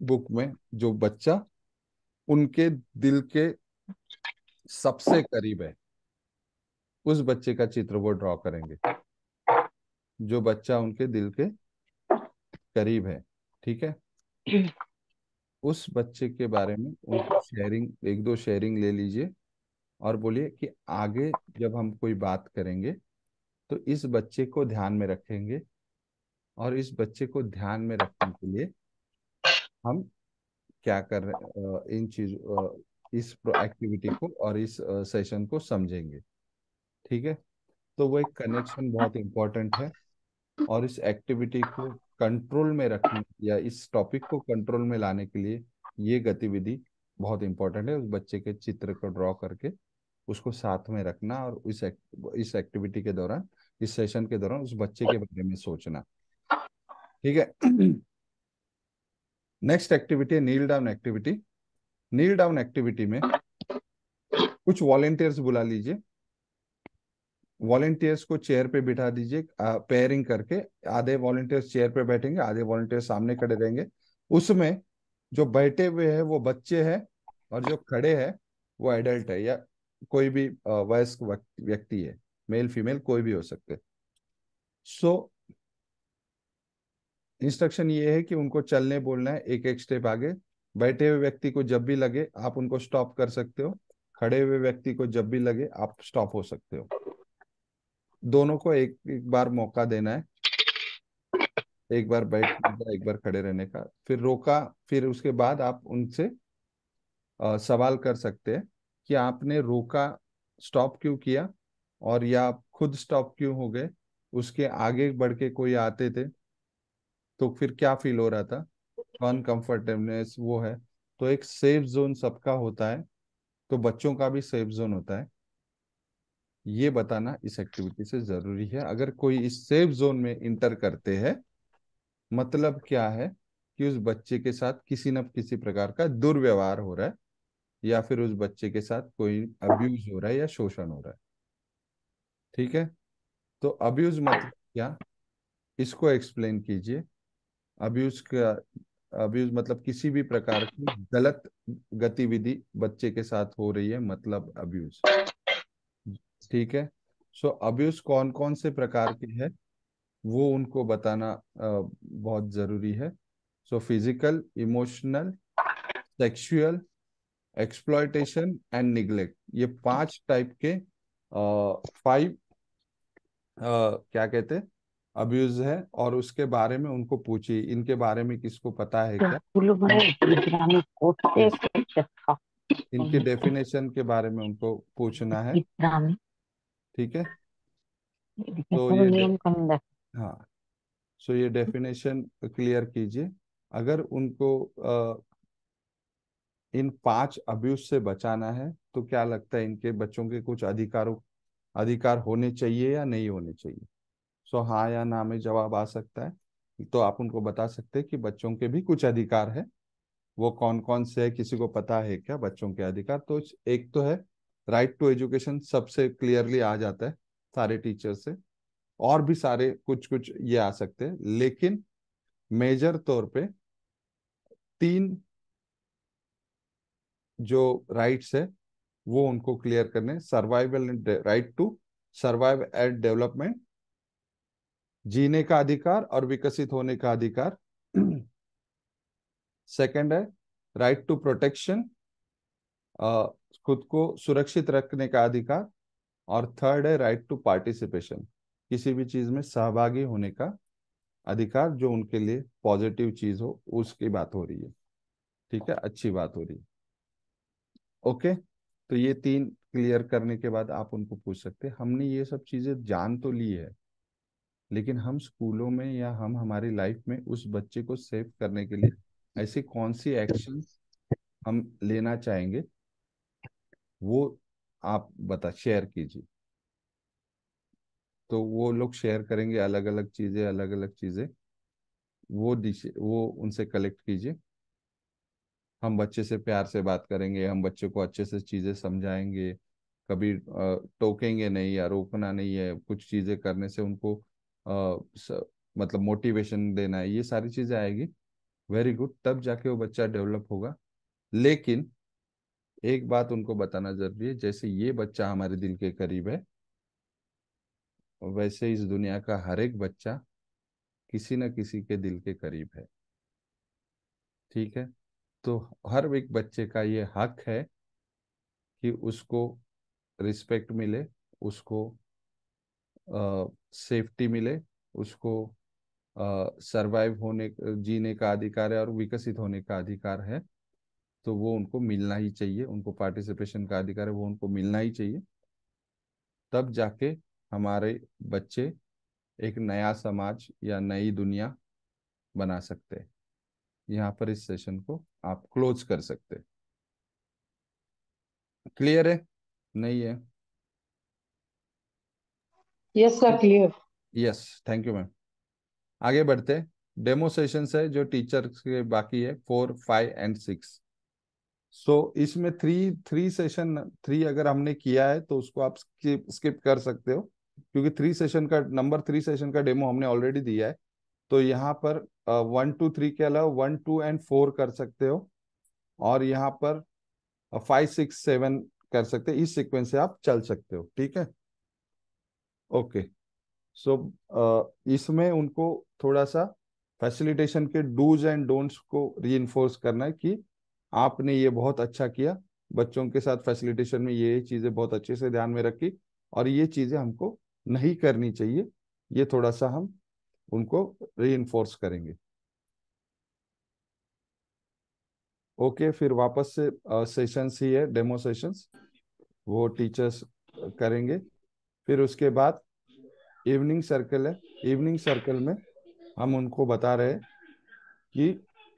बुक में, जो बच्चा उनके दिल के सबसे करीब है, उस बच्चे का चित्र वो ड्रॉ करेंगे, जो बच्चा उनके दिल के करीब है। ठीक है। उस बच्चे के बारे में उनको शेयरिंग, एक दो शेयरिंग ले लीजिए, और बोलिए कि आगे जब हम कोई बात करेंगे तो इस बच्चे को ध्यान में रखेंगे, और इस बच्चे को ध्यान में रखने के लिए हम क्या कर रहे इन चीज इस एक्टिविटी को और इस सेशन को समझेंगे। ठीक है। तो वो एक कनेक्शन बहुत इंपॉर्टेंट है, और इस एक्टिविटी को कंट्रोल में रखने या इस टॉपिक को कंट्रोल में लाने के लिए ये गतिविधि बहुत इंपॉर्टेंट है। उस बच्चे के चित्र को ड्रॉ करके उसको साथ में रखना, और इस एक्टिविटी के दौरान, इस सेशन के दौरान उस बच्चे के बारे में सोचना। ठीक है। नेक्स्ट एक्टिविटी है नील डाउन एक्टिविटी। नील डाउन एक्टिविटी में कुछ वॉलेंटियर्स बुला लीजिए, वॉलेंटियर्स को चेयर पे बिठा दीजिए, पेयरिंग करके। आधे वॉलेंटियर्स चेयर पे बैठेंगे, आधे वॉलेंटियर्स सामने खड़े रहेंगे। उसमें जो बैठे हुए हैं वो बच्चे हैं, और जो खड़े हैं वो एडल्ट है, या कोई भी वयस्क व्यक्ति है, मेल फीमेल कोई भी हो सकते। सो इंस्ट्रक्शन ये है कि उनको चलने बोलना है, एक एक स्टेप आगे। बैठे हुए व्यक्ति को जब भी लगे आप उनको स्टॉप कर सकते हो, खड़े हुए व्यक्ति को जब भी लगे आप स्टॉप हो सकते हो। दोनों को एक एक बार मौका देना है, एक बार बैठने का, एक बार खड़े रहने का, फिर रोका। फिर उसके बाद आप उनसे सवाल कर सकते हैं कि आपने रोका, स्टॉप क्यों किया, और या आप खुद स्टॉप क्यों हो गए, उसके आगे बढ़ के कोई आते थे तो फिर क्या फील हो रहा था, अनकंफर्टेबनेस वो है। तो एक सेफ जोन सबका होता है, तो बच्चों का भी सेफ जोन होता है, ये बताना इस एक्टिविटी से जरूरी है। अगर कोई इस सेफ जोन में इंटर करते हैं, मतलब क्या है कि उस बच्चे के साथ किसी न किसी प्रकार का दुर्व्यवहार हो रहा है, या फिर उस बच्चे के साथ कोई अब्यूज हो रहा है या शोषण हो रहा है। ठीक है, तो अब्यूज मतलब क्या, इसको एक्सप्लेन कीजिए। अब्यूज का, अब्यूज मतलब किसी भी प्रकार की गलत गतिविधि बच्चे के साथ हो रही है, मतलब अब्यूज। ठीक है, सो अब्यूज कौन कौन से प्रकार के हैं वो उनको बताना बहुत जरूरी है। So physical, emotional, sexual, exploitation and neglect, ये 5 टाइप के 5 क्या कहते हैं अब्यूज है। और उसके बारे में उनको पूछिए, इनके बारे में किसको पता है क्या। Yes, इनके डेफिनेशन के बारे में उनको पूछना है। ठीक है, तो हाँ, सो ये डेफिनेशन क्लियर कीजिए। अगर उनको इन 5 अब्यूज से बचाना है तो क्या लगता है इनके बच्चों के कुछ अधिकार होने चाहिए या नहीं होने चाहिए। सो हाँ या ना में जवाब आ सकता है। तो आप उनको बता सकते हैं कि बच्चों के भी कुछ अधिकार है, वो कौन कौन से है, किसी को पता है क्या बच्चों के अधिकार। तो एक तो है राइट टू एजुकेशन, सबसे क्लियरली आ जाता है सारे टीचर से। और भी सारे कुछ कुछ ये आ सकते हैं, लेकिन मेजर तौर पे 3 जो राइट्स है वो उनको क्लियर करने। Survival and right to survive and development, जीने का अधिकार और विकसित होने का अधिकार। सेकंड है राइट टू प्रोटेक्शन, खुद को सुरक्षित रखने का अधिकार। और थर्ड है राइट टू पार्टिसिपेशन, किसी भी चीज में सहभागी होने का अधिकार, जो उनके लिए पॉजिटिव चीज हो उसकी बात हो रही है। ठीक है, अच्छी बात हो रही है। ओके, तो ये 3 क्लियर करने के बाद आप उनको पूछ सकते हैं हमने ये सब चीजें जान तो ली है, लेकिन हम स्कूलों में या हम हमारी लाइफ में उस बच्चे को सेव करने के लिए ऐसी कौन सी एक्शन हम लेना चाहेंगे, वो आप बता शेयर कीजिए। तो वो लोग शेयर करेंगे अलग अलग चीजें, अलग अलग चीजें, वो उनसे कलेक्ट कीजिए। हम बच्चे से प्यार से बात करेंगे, हम बच्चे को अच्छे से चीजें समझाएंगे, कभी टोकेंगे नहीं या रोकना नहीं है, कुछ चीजें करने से उनको मतलब मोटिवेशन देना है, ये सारी चीजें आएगी। वेरी गुड, तब जाके वो बच्चा डेवलप होगा। लेकिन एक बात उनको बताना जरूरी है, जैसे ये बच्चा हमारे दिल के करीब है, वैसे इस दुनिया का हर एक बच्चा किसी न किसी के दिल के करीब है। ठीक है, तो हर एक बच्चे का ये हक है कि उसको रिस्पेक्ट मिले, उसको सेफ्टी मिले, उसको सरवाइव होने, जीने का अधिकार है और विकसित होने का अधिकार है। तो वो उनको मिलना ही चाहिए, उनको पार्टिसिपेशन का अधिकार है, वो उनको मिलना ही चाहिए। तब जाके हमारे बच्चे एक नया समाज या नई दुनिया बना सकते हैं। यहाँ पर इस सेशन को आप क्लोज कर सकते हैं। क्लियर है, नहीं है? Yes, sir, clear. Yes, thank you ma'am. आगे बढ़ते हैं। डेमो सेशंस है जो टीचर के बाकी है, 4, 5 एंड 6। इसमें थ्री सेशन थ्री अगर हमने किया है तो उसको आप स्किप कर सकते हो, क्योंकि नंबर 3 सेशन का डेमो हमने ऑलरेडी दिया है। तो यहाँ पर 1 2 3 के अलावा 1 2 and 4 कर सकते हो, और यहाँ पर 5 6 7 कर सकते हो। इस सीक्वेंस से आप चल सकते हो, ठीक है। ओके। सो इसमें उनको थोड़ा सा फैसिलिटेशन के डूज एंड डोंट्स को रीइंफोर्स करना है कि आपने ये बहुत अच्छा किया, बच्चों के साथ फैसिलिटेशन में ये चीजें बहुत अच्छे से ध्यान में रखी, और ये चीजें हमको नहीं करनी चाहिए। ये थोड़ा सा हम उनको रीइंफोर्स करेंगे। ओके, फिर वापस से सेशंस ही है, डेमो सेशंस, वो टीचर्स करेंगे। फिर उसके बाद इवनिंग सर्कल है। इवनिंग सर्कल में हम उनको बता रहे हैं कि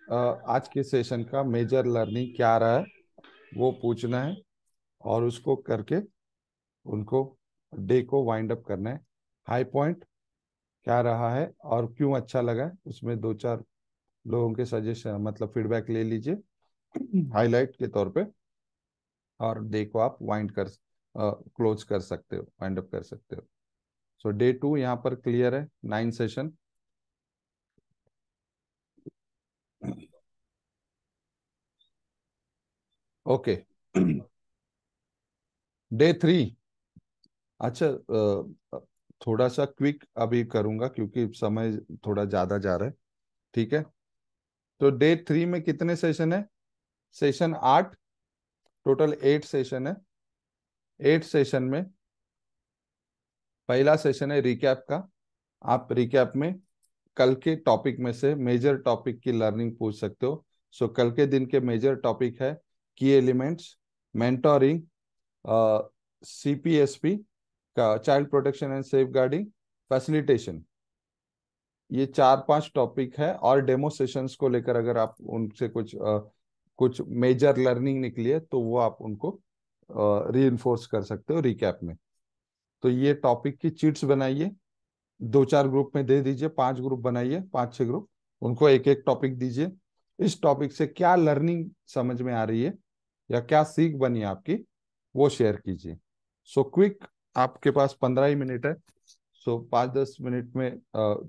आज के सेशन का मेजर लर्निंग क्या रहा है, वो पूछना है, और उसको करके उनको डे को वाइंड अप करना है। हाई पॉइंट क्या रहा है और क्यों अच्छा लगा है, उसमें 2 4 लोगों के सजेशन मतलब फीडबैक ले लीजिए हाईलाइट के तौर पे, और डे को आप क्लोज कर सकते हो, वाइंड अप कर सकते हो। सो डे 2 यहाँ पर क्लियर है, 9 सेशन। ओके। डे 3। अच्छा, थोड़ा सा क्विक अभी करूंगा क्योंकि समय थोड़ा ज्यादा जा रहा है, ठीक है। तो डे 3 में कितने सेशन है? सेशन 8, टोटल 8 सेशन है। 8 सेशन में पहला सेशन है रिकैप का। आप रिकैप में कल के टॉपिक में से मेजर टॉपिक की लर्निंग पूछ सकते हो। कल के दिन के मेजर टॉपिक है की एलिमेंट्स, मेंटोरिंग, सीपीएसपी का child protection and safeguarding, facilitation. ये 4 5 टॉपिक है, और डेमो सेशंस को लेकर अगर आप उनसे कुछ मेजर लर्निंग निकली है तो वो आप उनको रीइंफोर्स कर सकते हो रिकैप में। तो ये टॉपिक की चिट्स बनाइए, 2 4 ग्रुप में दे दीजिए, 5 ग्रुप बनाइए, 5 6 ग्रुप, उनको एक एक टॉपिक दीजिए। इस टॉपिक से क्या लर्निंग समझ में आ रही है या क्या सीख बनी आपकी, वो शेयर कीजिए। क्विक, आपके पास 15 ही मिनट है। 5 10 मिनट में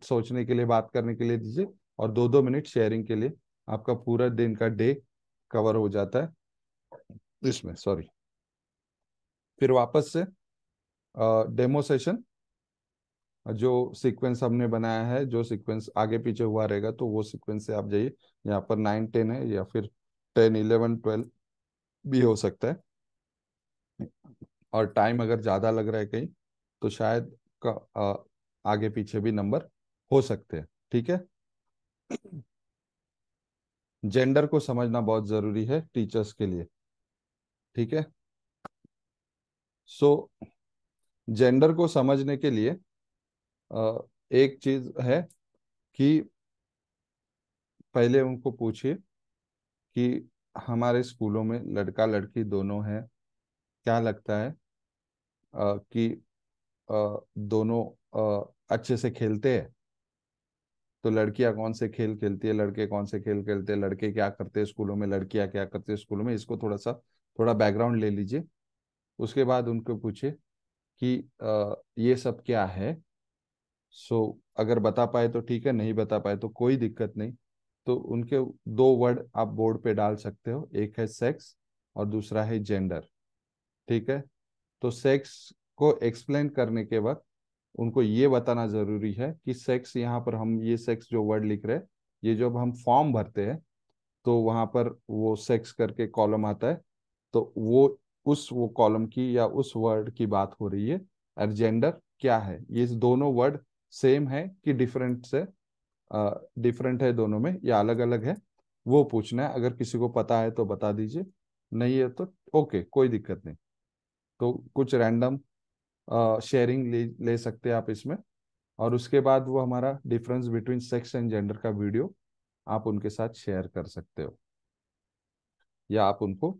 सोचने के लिए, बात करने के लिए दीजिए, और 2 2 मिनट शेयरिंग के लिए। आपका पूरा दिन का डे कवर हो जाता है इसमें, सॉरी। फिर वापस से डेमो सेशन, जो सीक्वेंस हमने बनाया है, जो सीक्वेंस आगे पीछे हुआ रहेगा, तो वो सीक्वेंस से आप जाइए। यहाँ पर 9 10 है, या फिर 10 11 12 भी हो सकता है। और टाइम अगर ज़्यादा लग रहा है कहीं, तो शायद आगे पीछे भी नंबर हो सकते हैं, ठीक है। जेंडर को समझना बहुत ज़रूरी है टीचर्स के लिए, ठीक है। सो जेंडर को समझने के लिए एक चीज़ है कि पहले उनको पूछिए कि हमारे स्कूलों में लड़का लड़की दोनों हैं, क्या लगता है कि दोनों अच्छे से खेलते हैं? तो लड़कियां कौन से खेल खेलती है, लड़के कौन से खेल खेलते हैं, लड़के क्या करते हैं स्कूलों में, लड़कियां क्या करते हैं स्कूलों में, इसको थोड़ा बैकग्राउंड ले लीजिए। उसके बाद उनको पूछिए कि ये सब क्या है। अगर बता पाए तो ठीक है, नहीं बता पाए तो कोई दिक्कत नहीं। तो उनके 2 वर्ड आप बोर्ड पे डाल सकते हो, एक है सेक्स और दूसरा है जेंडर, ठीक है। तो सेक्स को एक्सप्लेन करने के वक्त उनको ये बताना जरूरी है कि सेक्स, यहाँ पर हम ये सेक्स जो वर्ड लिख रहे हैं, ये जब हम फॉर्म भरते हैं तो वहां पर वो सेक्स करके कॉलम आता है, तो वो कॉलम की या उस वर्ड की बात हो रही है। और जेंडर क्या है, ये दोनों वर्ड सेम है कि डिफरेंट है दोनों में, या अलग अलग है, वो पूछना है। अगर किसी को पता है तो बता दीजिए, नहीं है तो ओके, कोई दिक्कत नहीं। तो कुछ रैंडम शेयरिंग ले सकते हैं आप इसमें। और उसके बाद वो हमारा difference between sex and gender का वीडियो आप उनके साथ शेयर कर सकते हो, या आप उनको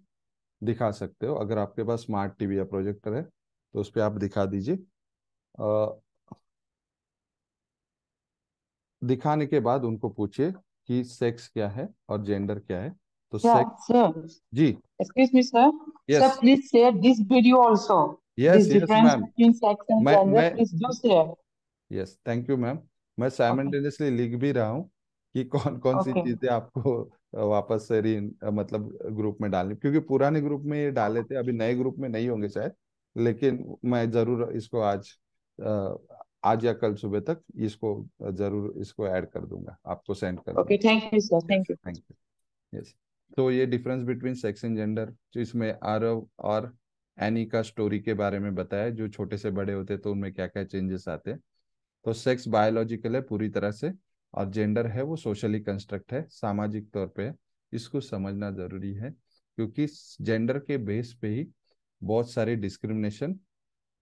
दिखा सकते हो। अगर आपके पास स्मार्ट टीवी या प्रोजेक्टर है तो उस पर आप दिखा दीजिए। दिखाने के बाद उनको पूछिए कि सेक्स क्या है और जेंडर क्या है, तो Yeah, sir. जी, Excuse me, sir. Sir, yes, please share this video also. Yes, This yes difference ma'am, between sex and gender, मैं please do share. Yes, thank you ma'am. मैं Okay. साइमल्टेनियसली लिख भी रहा हूँ कि कौन कौन सी Okay. चीजें आपको वापस से मतलब ग्रुप में डालनी, क्योंकि पुराने ग्रुप में ये डाले थे, अभी नए ग्रुप में नहीं होंगे शायद, लेकिन मैं जरूर इसको आज या कल सुबह तक इसको जरूर इसको ऐड कर दूंगा, आपको सेंड कर Okay. दूंगा। Thank you, sir. Thank you. Thank you. Yes, तो ये difference between sex and gender, जो इसमें आरव और एनी का स्टोरी के बारे में बताया, जो छोटे से बड़े होते तो उनमें क्या क्या चेंजेस आते हैं। तो सेक्स बायोलॉजिकल है पूरी तरह से, और जेंडर है वो सोशली कंस्ट्रक्ट है, सामाजिक तौर पे है। इसको समझना जरूरी है, क्योंकि जेंडर के बेस पे ही बहुत सारी डिस्क्रिमिनेशन,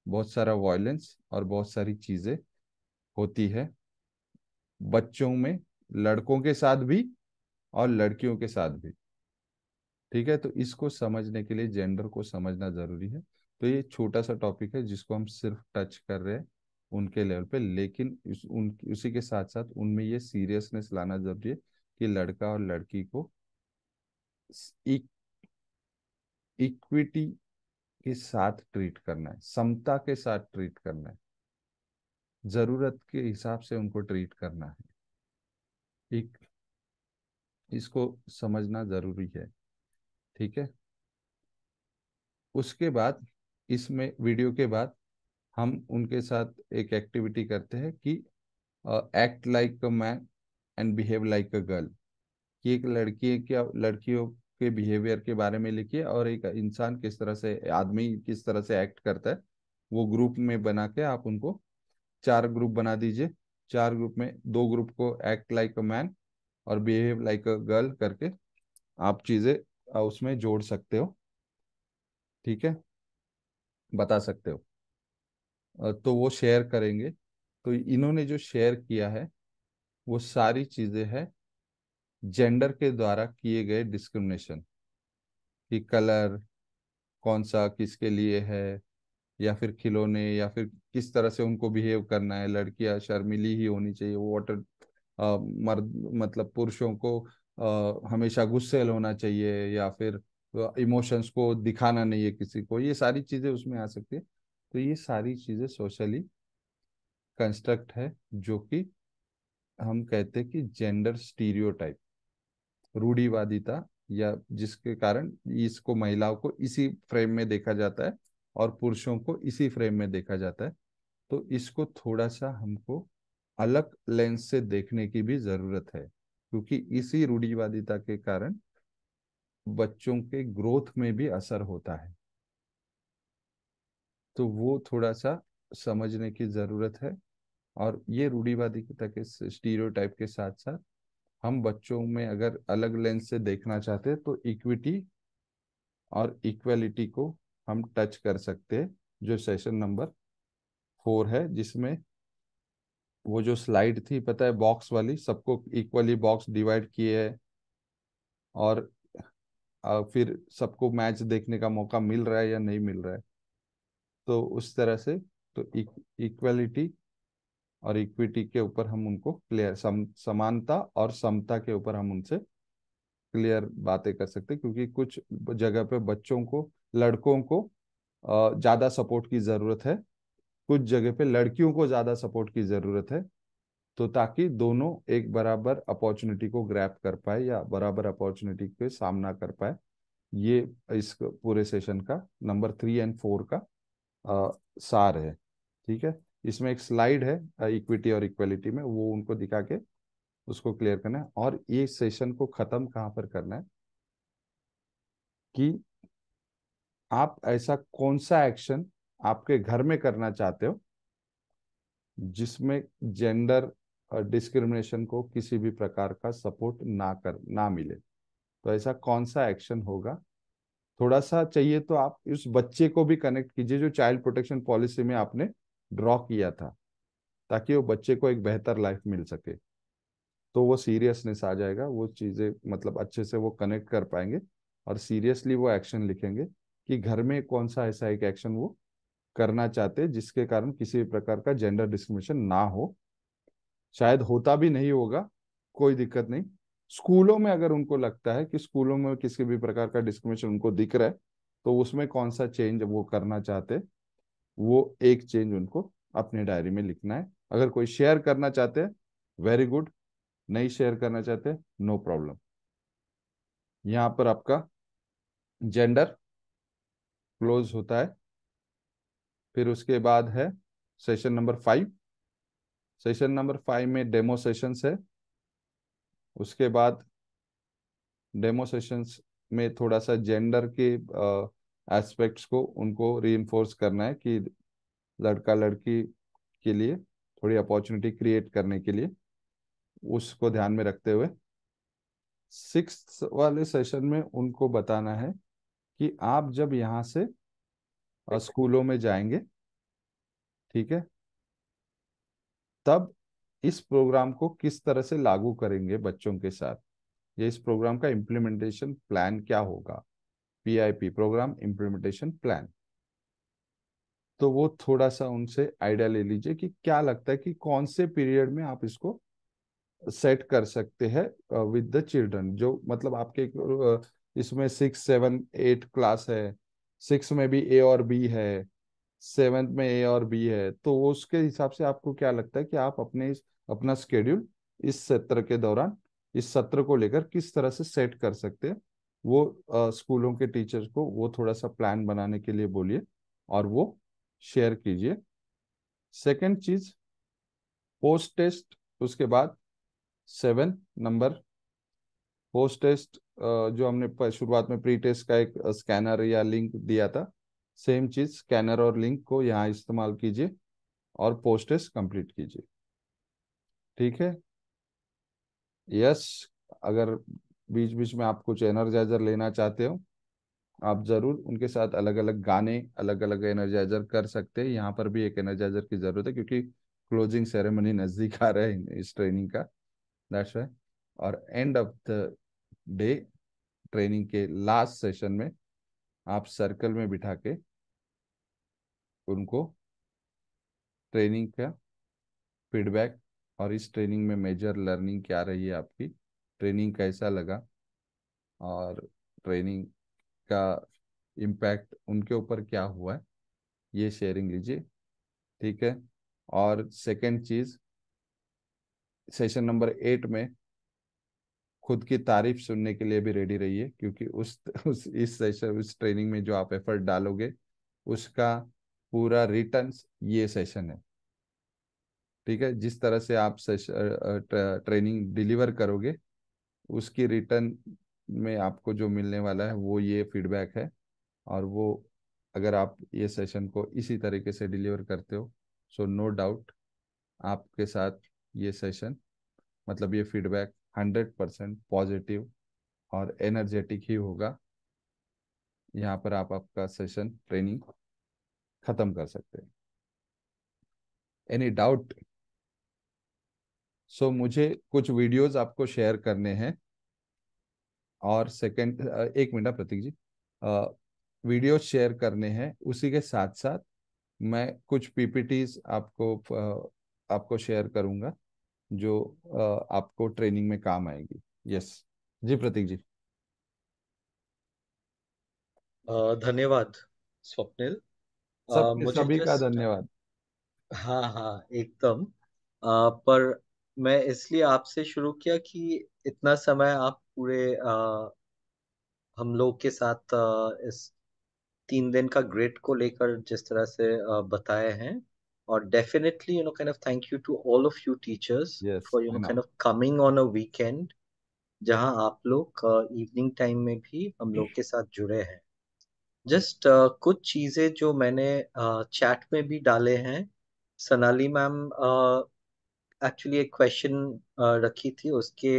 बहुत सारा वायलेंस और बहुत सारी चीजें होती है बच्चों में, लड़कों के साथ भी और लड़कियों के साथ भी। ठीक है, तो इसको समझने के लिए जेंडर को समझना जरूरी है। तो ये छोटा सा टॉपिक है जिसको हम सिर्फ टच कर रहे हैं उनके लेवल पे, लेकिन उसी के साथ साथ उनमें ये सीरियसनेस लाना जरूरी है कि लड़का और लड़की को इक्विटी के साथ ट्रीट करना है, समता के साथ ट्रीट करना है, जरूरत के हिसाब से उनको ट्रीट करना है। एक इसको समझना जरूरी है। ठीक है, उसके बाद इसमें वीडियो के बाद हम उनके साथ एक एक्टिविटी करते हैं कि act like a man and behave like a girl, कि एक लड़की क्या, लड़कियों के बिहेवियर के बारे में लिखिए, और एक इंसान किस तरह से, आदमी किस तरह से एक्ट करता है, वो ग्रुप में बना के आप उनको 4 ग्रुप बना दीजिए। 4 ग्रुप में 2 ग्रुप को एक्ट लाइक अ मैन और बिहेव लाइक अ गर्ल करके आप चीजें उसमें जोड़ सकते हो। ठीक है, बता सकते हो। तो वो शेयर करेंगे। तो इन्होंने जो शेयर किया है वो सारी चीजें हैं जेंडर के द्वारा किए गए डिस्क्रिमिनेशन, कि कलर कौन सा किसके लिए है, या फिर खिलौने, या फिर किस तरह से उनको बिहेव करना है। लड़कियां शर्मीली ही होनी चाहिए, वो वाटर मर्द मतलब पुरुषों को हमेशा गुस्सेल होना चाहिए, या फिर इमोशंस को दिखाना नहीं है किसी को, ये सारी चीजें उसमें आ सकती है। तो ये सारी चीजें सोशली कंस्ट्रक्ट है, जो कि हम कहते हैं कि जेंडर स्टीरियोटाइप, रूढ़िवादिता, या जिसके कारण इसको महिलाओं को इसी फ्रेम में देखा जाता है और पुरुषों को इसी फ्रेम में देखा जाता है। तो इसको थोड़ा सा हमको अलग लेंस से देखने की भी जरूरत है, क्योंकि इसी रूढ़िवादिता के कारण बच्चों के ग्रोथ में भी असर होता है। तो वो थोड़ा सा समझने की जरूरत है। और ये रूढ़िवादिता के स्टीरियोटाइप के साथ साथ हम बच्चों में अगर अलग लेंस से देखना चाहते हैं तो इक्विटी और इक्वलिटी को हम टच कर सकते हैं, जो सेशन नंबर 4 है, जिसमें वो जो स्लाइड थी पता है, बॉक्स वाली, सबको इक्वली बॉक्स डिवाइड किए है, और फिर सबको मैच देखने का मौका मिल रहा है या नहीं मिल रहा है। तो उस तरह से, तो इक्वलिटी और इक्विटी के ऊपर हम उनको क्लियर, समानता और समता के ऊपर हम उनसे क्लियर बातें कर सकते हैं, क्योंकि कुछ जगह पे बच्चों को, लड़कों को ज्यादा सपोर्ट की जरूरत है, कुछ जगह पे लड़कियों को ज्यादा सपोर्ट की जरूरत है। तो ताकि दोनों एक बराबर अपॉर्चुनिटी को ग्रैब कर पाए या बराबर अपॉर्चुनिटी के सामना कर पाए। ये इस पूरे सेशन का नंबर 3 और 4 का सार है। ठीक है, इसमें एक स्लाइड है इक्विटी और इक्वलिटी में, वो उनको दिखा के उसको क्लियर करना है। और ये सेशन को खत्म कहाँ पर करना है, कि आप ऐसा कौन सा एक्शन आपके घर में करना चाहते हो जिसमें जेंडर डिस्क्रिमिनेशन को किसी भी प्रकार का सपोर्ट ना मिले। तो ऐसा कौन सा एक्शन होगा, थोड़ा सा चाहिए तो आप उस बच्चे को भी कनेक्ट कीजिए जो चाइल्ड प्रोटेक्शन पॉलिसी में आपने ड्रॉ किया था, ताकि वो बच्चे को एक बेहतर लाइफ मिल सके। तो वो सीरियसनेस आ जाएगा, वो चीज़ें मतलब अच्छे से वो कनेक्ट कर पाएंगे, और सीरियसली वो एक्शन लिखेंगे कि घर में कौन सा ऐसा एक एक्शन वो करना चाहते हैं जिसके कारण किसी भी प्रकार का जेंडर डिस्क्रिमिनेशन ना हो। शायद होता भी नहीं होगा, कोई दिक्कत नहीं, स्कूलों में अगर उनको लगता है कि स्कूलों में किसी भी प्रकार का डिस्क्रिमिनेशन उनको दिख रहा है, तो उसमें कौन सा चेंज वो करना चाहते हैं, वो एक चेंज उनको अपने डायरी में लिखना है। अगर कोई शेयर करना चाहते हैं, वेरी गुड। नहीं शेयर करना चाहते, नो प्रॉब्लम। यहाँ पर आपका जेंडर क्लोज होता है। फिर उसके बाद है सेशन नंबर 5। सेशन नंबर 5 में डेमो सेशंस है। उसके बाद डेमो सेशंस में थोड़ा सा जेंडर के एस्पेक्ट्स को उनको रीइंफोर्स करना है कि लड़का लड़की के लिए थोड़ी अपॉर्चुनिटी क्रिएट करने के लिए, उसको ध्यान में रखते हुए 6th वाले सेशन में उनको बताना है कि आप जब यहाँ से स्कूलों में जाएंगे, ठीक है, तब इस प्रोग्राम को किस तरह से लागू करेंगे बच्चों के साथ, ये इस प्रोग्राम का इम्प्लीमेंटेशन प्लान क्या होगा, PIP, प्रोग्राम इम्प्लीमेंटेशन प्लान। तो वो थोड़ा सा उनसे आइडिया ले लीजिए कि क्या लगता है कि कौन से पीरियड में आप इसको सेट कर सकते हैं विद द चिल्ड्रन। जो मतलब आपके इसमें 6, 7, 8 क्लास है, 6 में भी A और B है, 7th में A और B है, तो उसके हिसाब से आपको क्या लगता है कि आप अपना स्केड्यूल इस सत्र के दौरान, इस सत्र को लेकर किस तरह से सेट कर सकते हैं, वो स्कूलों के टीचर्स को वो थोड़ा सा प्लान बनाने के लिए बोलिए और वो शेयर कीजिए। सेकंड चीज, पोस्ट टेस्ट। उसके बाद 7 नंबर पोस्ट टेस्ट, जो हमने शुरुआत में प्री टेस्ट का एक स्कैनर या लिंक दिया था, सेम चीज स्कैनर और लिंक को यहाँ इस्तेमाल कीजिए और पोस्ट टेस्ट कंप्लीट कीजिए। ठीक है। यस, अगर बीच बीच में आप कुछ एनर्जाइजर लेना चाहते हो, आप जरूर उनके साथ अलग अलग गाने, अलग अलग एनर्जाइजर कर सकते हैं। यहाँ पर भी एक एनर्जाइजर की जरूरत है क्योंकि क्लोजिंग सेरेमनी नजदीक आ रहा है इस ट्रेनिंग का, दैट्स वाई। और end of the day, training के लास्ट सेशन में आप सर्कल में बिठा के उनको ट्रेनिंग का फीडबैक और इस ट्रेनिंग में मेजर लर्निंग क्या रही है आपकी, ट्रेनिंग कैसा लगा और ट्रेनिंग का इम्पैक्ट उनके ऊपर क्या हुआ है, ये शेयरिंग लीजिए। ठीक है। और सेकंड चीज, सेशन नंबर 8 में खुद की तारीफ सुनने के लिए भी रेडी रहिए क्योंकि उस इस सेशन, उस ट्रेनिंग में जो आप एफर्ट डालोगे उसका पूरा रिटर्न ये सेशन है। ठीक है। जिस तरह से आप ट्रेनिंग डिलीवर करोगे, उसकी रिटर्न में आपको जो मिलने वाला है वो ये फीडबैक है। और वो, अगर आप ये सेशन को इसी तरीके से डिलीवर करते हो, सो नो डाउट आपके साथ ये सेशन, मतलब ये फीडबैक 100% पॉजिटिव और एनर्जेटिक ही होगा। यहाँ पर आप आपका सेशन ट्रेनिंग खत्म कर सकते हैं। Any doubt? सो मुझे कुछ वीडियोस आपको शेयर करने हैं। और सेकंड, एक मिनट प्रतीक जी, वीडियो शेयर करने हैं, उसी के साथ साथ मैं कुछ PPTs आपको शेयर करूंगा जो आपको ट्रेनिंग में काम आएगी। यस जी प्रतीक जी। धन्यवाद स्वप्निल। मुझे सभी का जस्ट, धन्यवाद। हाँ हाँ एकदम। पर मैं इसलिए आपसे शुरू किया कि इतना समय आप पूरे हम लोग के साथ इस 3 दिन का ग्रिड को लेकर जिस तरह से बताए हैं, और definitely kind of thank you to all of you teachers yes, for I know. Kind of coming on a weekend, जहां आप लोग इवनिंग टाइम में भी हम लोग के साथ जुड़े हैं। जस्ट कुछ चीजें जो मैंने चैट में भी डाले हैं। सोनाली मैम एक्चुअली एक क्वेश्चन रखी थी, उसके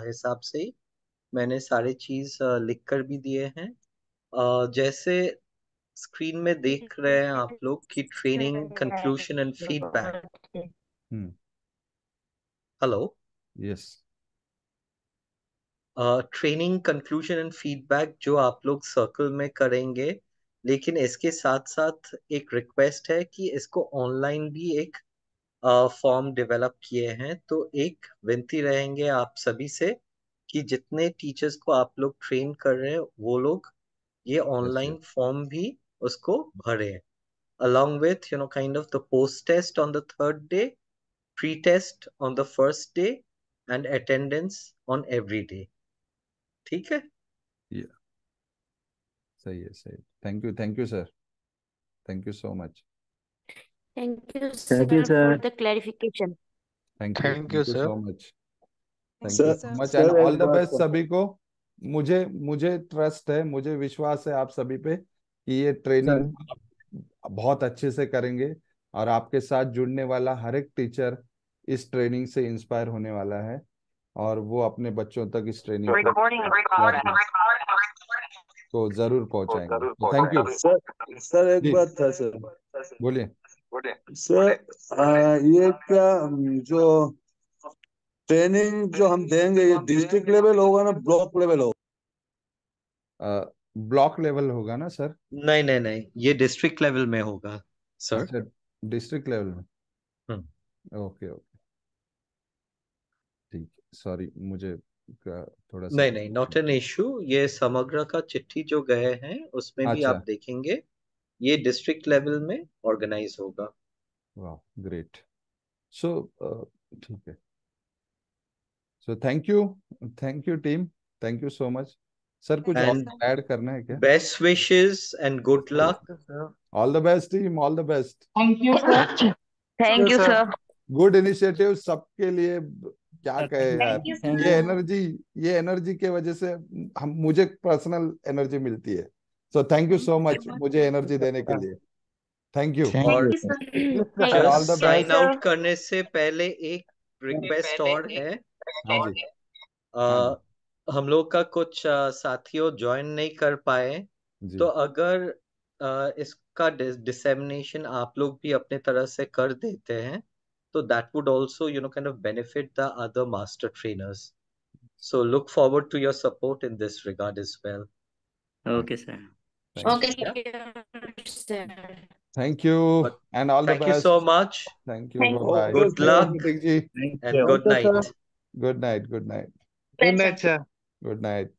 हिसाब से ही मैंने सारे चीज लिख कर भी दिए हैं। जैसे स्क्रीन में देख रहे हैं आप लोग कि training conclusion and feedback. Hmm. Hello. Yes. Training conclusion and feedback जो आप लोग सर्कल में करेंगे, लेकिन इसके साथ साथ एक रिक्वेस्ट है कि इसको ऑनलाइन भी एक फॉर्म डेवलप किए हैं। तो एक विनती रहेंगे आप सभी से कि जितने टीचर्स को आप लोग ट्रेन कर रहे हैं वो लोग ये ऑनलाइन फॉर्म भी उसको भरे, along with kind of the post test on the third day, pre-test on the first day, and attendance on every day. ठीक है? सही है, सही। Thank you sir, thank you so much. Thank you, Thank you, sir, for sir. the clarification. Thank you Thank you, so sir. Much, thank you sir so much, and sir all एक the बात best सभी को। मुझे trust है, मुझे विश्वास है आप सभी पे कि ये ट्रेनिंग सर बहुत अच्छे से करेंगे, और आपके साथ जुड़ने वाला हर एक टीचर इस ट्रेनिंग से इंस्पायर होने वाला है, और वो अपने बच्चों तक इस ट्रेनिंग को जरूर पहुंचाएंगे। तो थैंक यू सर एक जी, बात था सर। बोलिए। सर ये क्या जो ट्रेनिंग जो हम देंगे ये डिस्ट्रिक्ट लेवल होगा ना ब्लॉक लेवल होगा? ब्लॉक लेवल होगा ना सर? नहीं नहीं नहीं, ये डिस्ट्रिक्ट लेवल में होगा सर। अच्छा, डिस्ट्रिक्ट लेवल में। ओके ओके, ठीक, सॉरी, मुझे थोड़ा सा। नहीं नहीं, नॉट एन इशू। ये समग्र का चिट्ठी जो गए हैं उसमें भी अच्छा, आप देखेंगे ये डिस्ट्रिक्ट लेवल में ऑर्गेनाइज होगा। वाह, ग्रेट। सो ठीक है, so thank you team, thank you so much. Sir कुछ और एंड ऐड करना है क्या? Best wishes and good luck. All the best team, all the best. Thank you, sir. Thank you sir. Good initiative सबके लिए, क्या कहे यार। Thank you, थैंक ये यू। एनर्जी के वजह से मुझे पर्सनल एनर्जी मिलती है। So thank you so much मुझे एनर्जी देने के लिए। थैंक यू, और you, sir. And just all the sign best. Out करने से पहले एक रिक्वेस्ट और है। हाँ जी, हाँ जी, हम लोग का कुछ साथियों ज्वाइन नहीं कर पाए, जी। तो अगर इसका डिसेमिनेशन आप लोग भी अपने तरह से कर देते हैं तो that would also kind of benefit the other master trainers. So look forward to your support in this regard as well. Okay, sir. Okay, Yeah. sir. Thank you But and all the thank you best. so much thank you, Thank bye. Good luck जी, and good Okay, sir. night. Good night, good night, Good night, sir. Good night.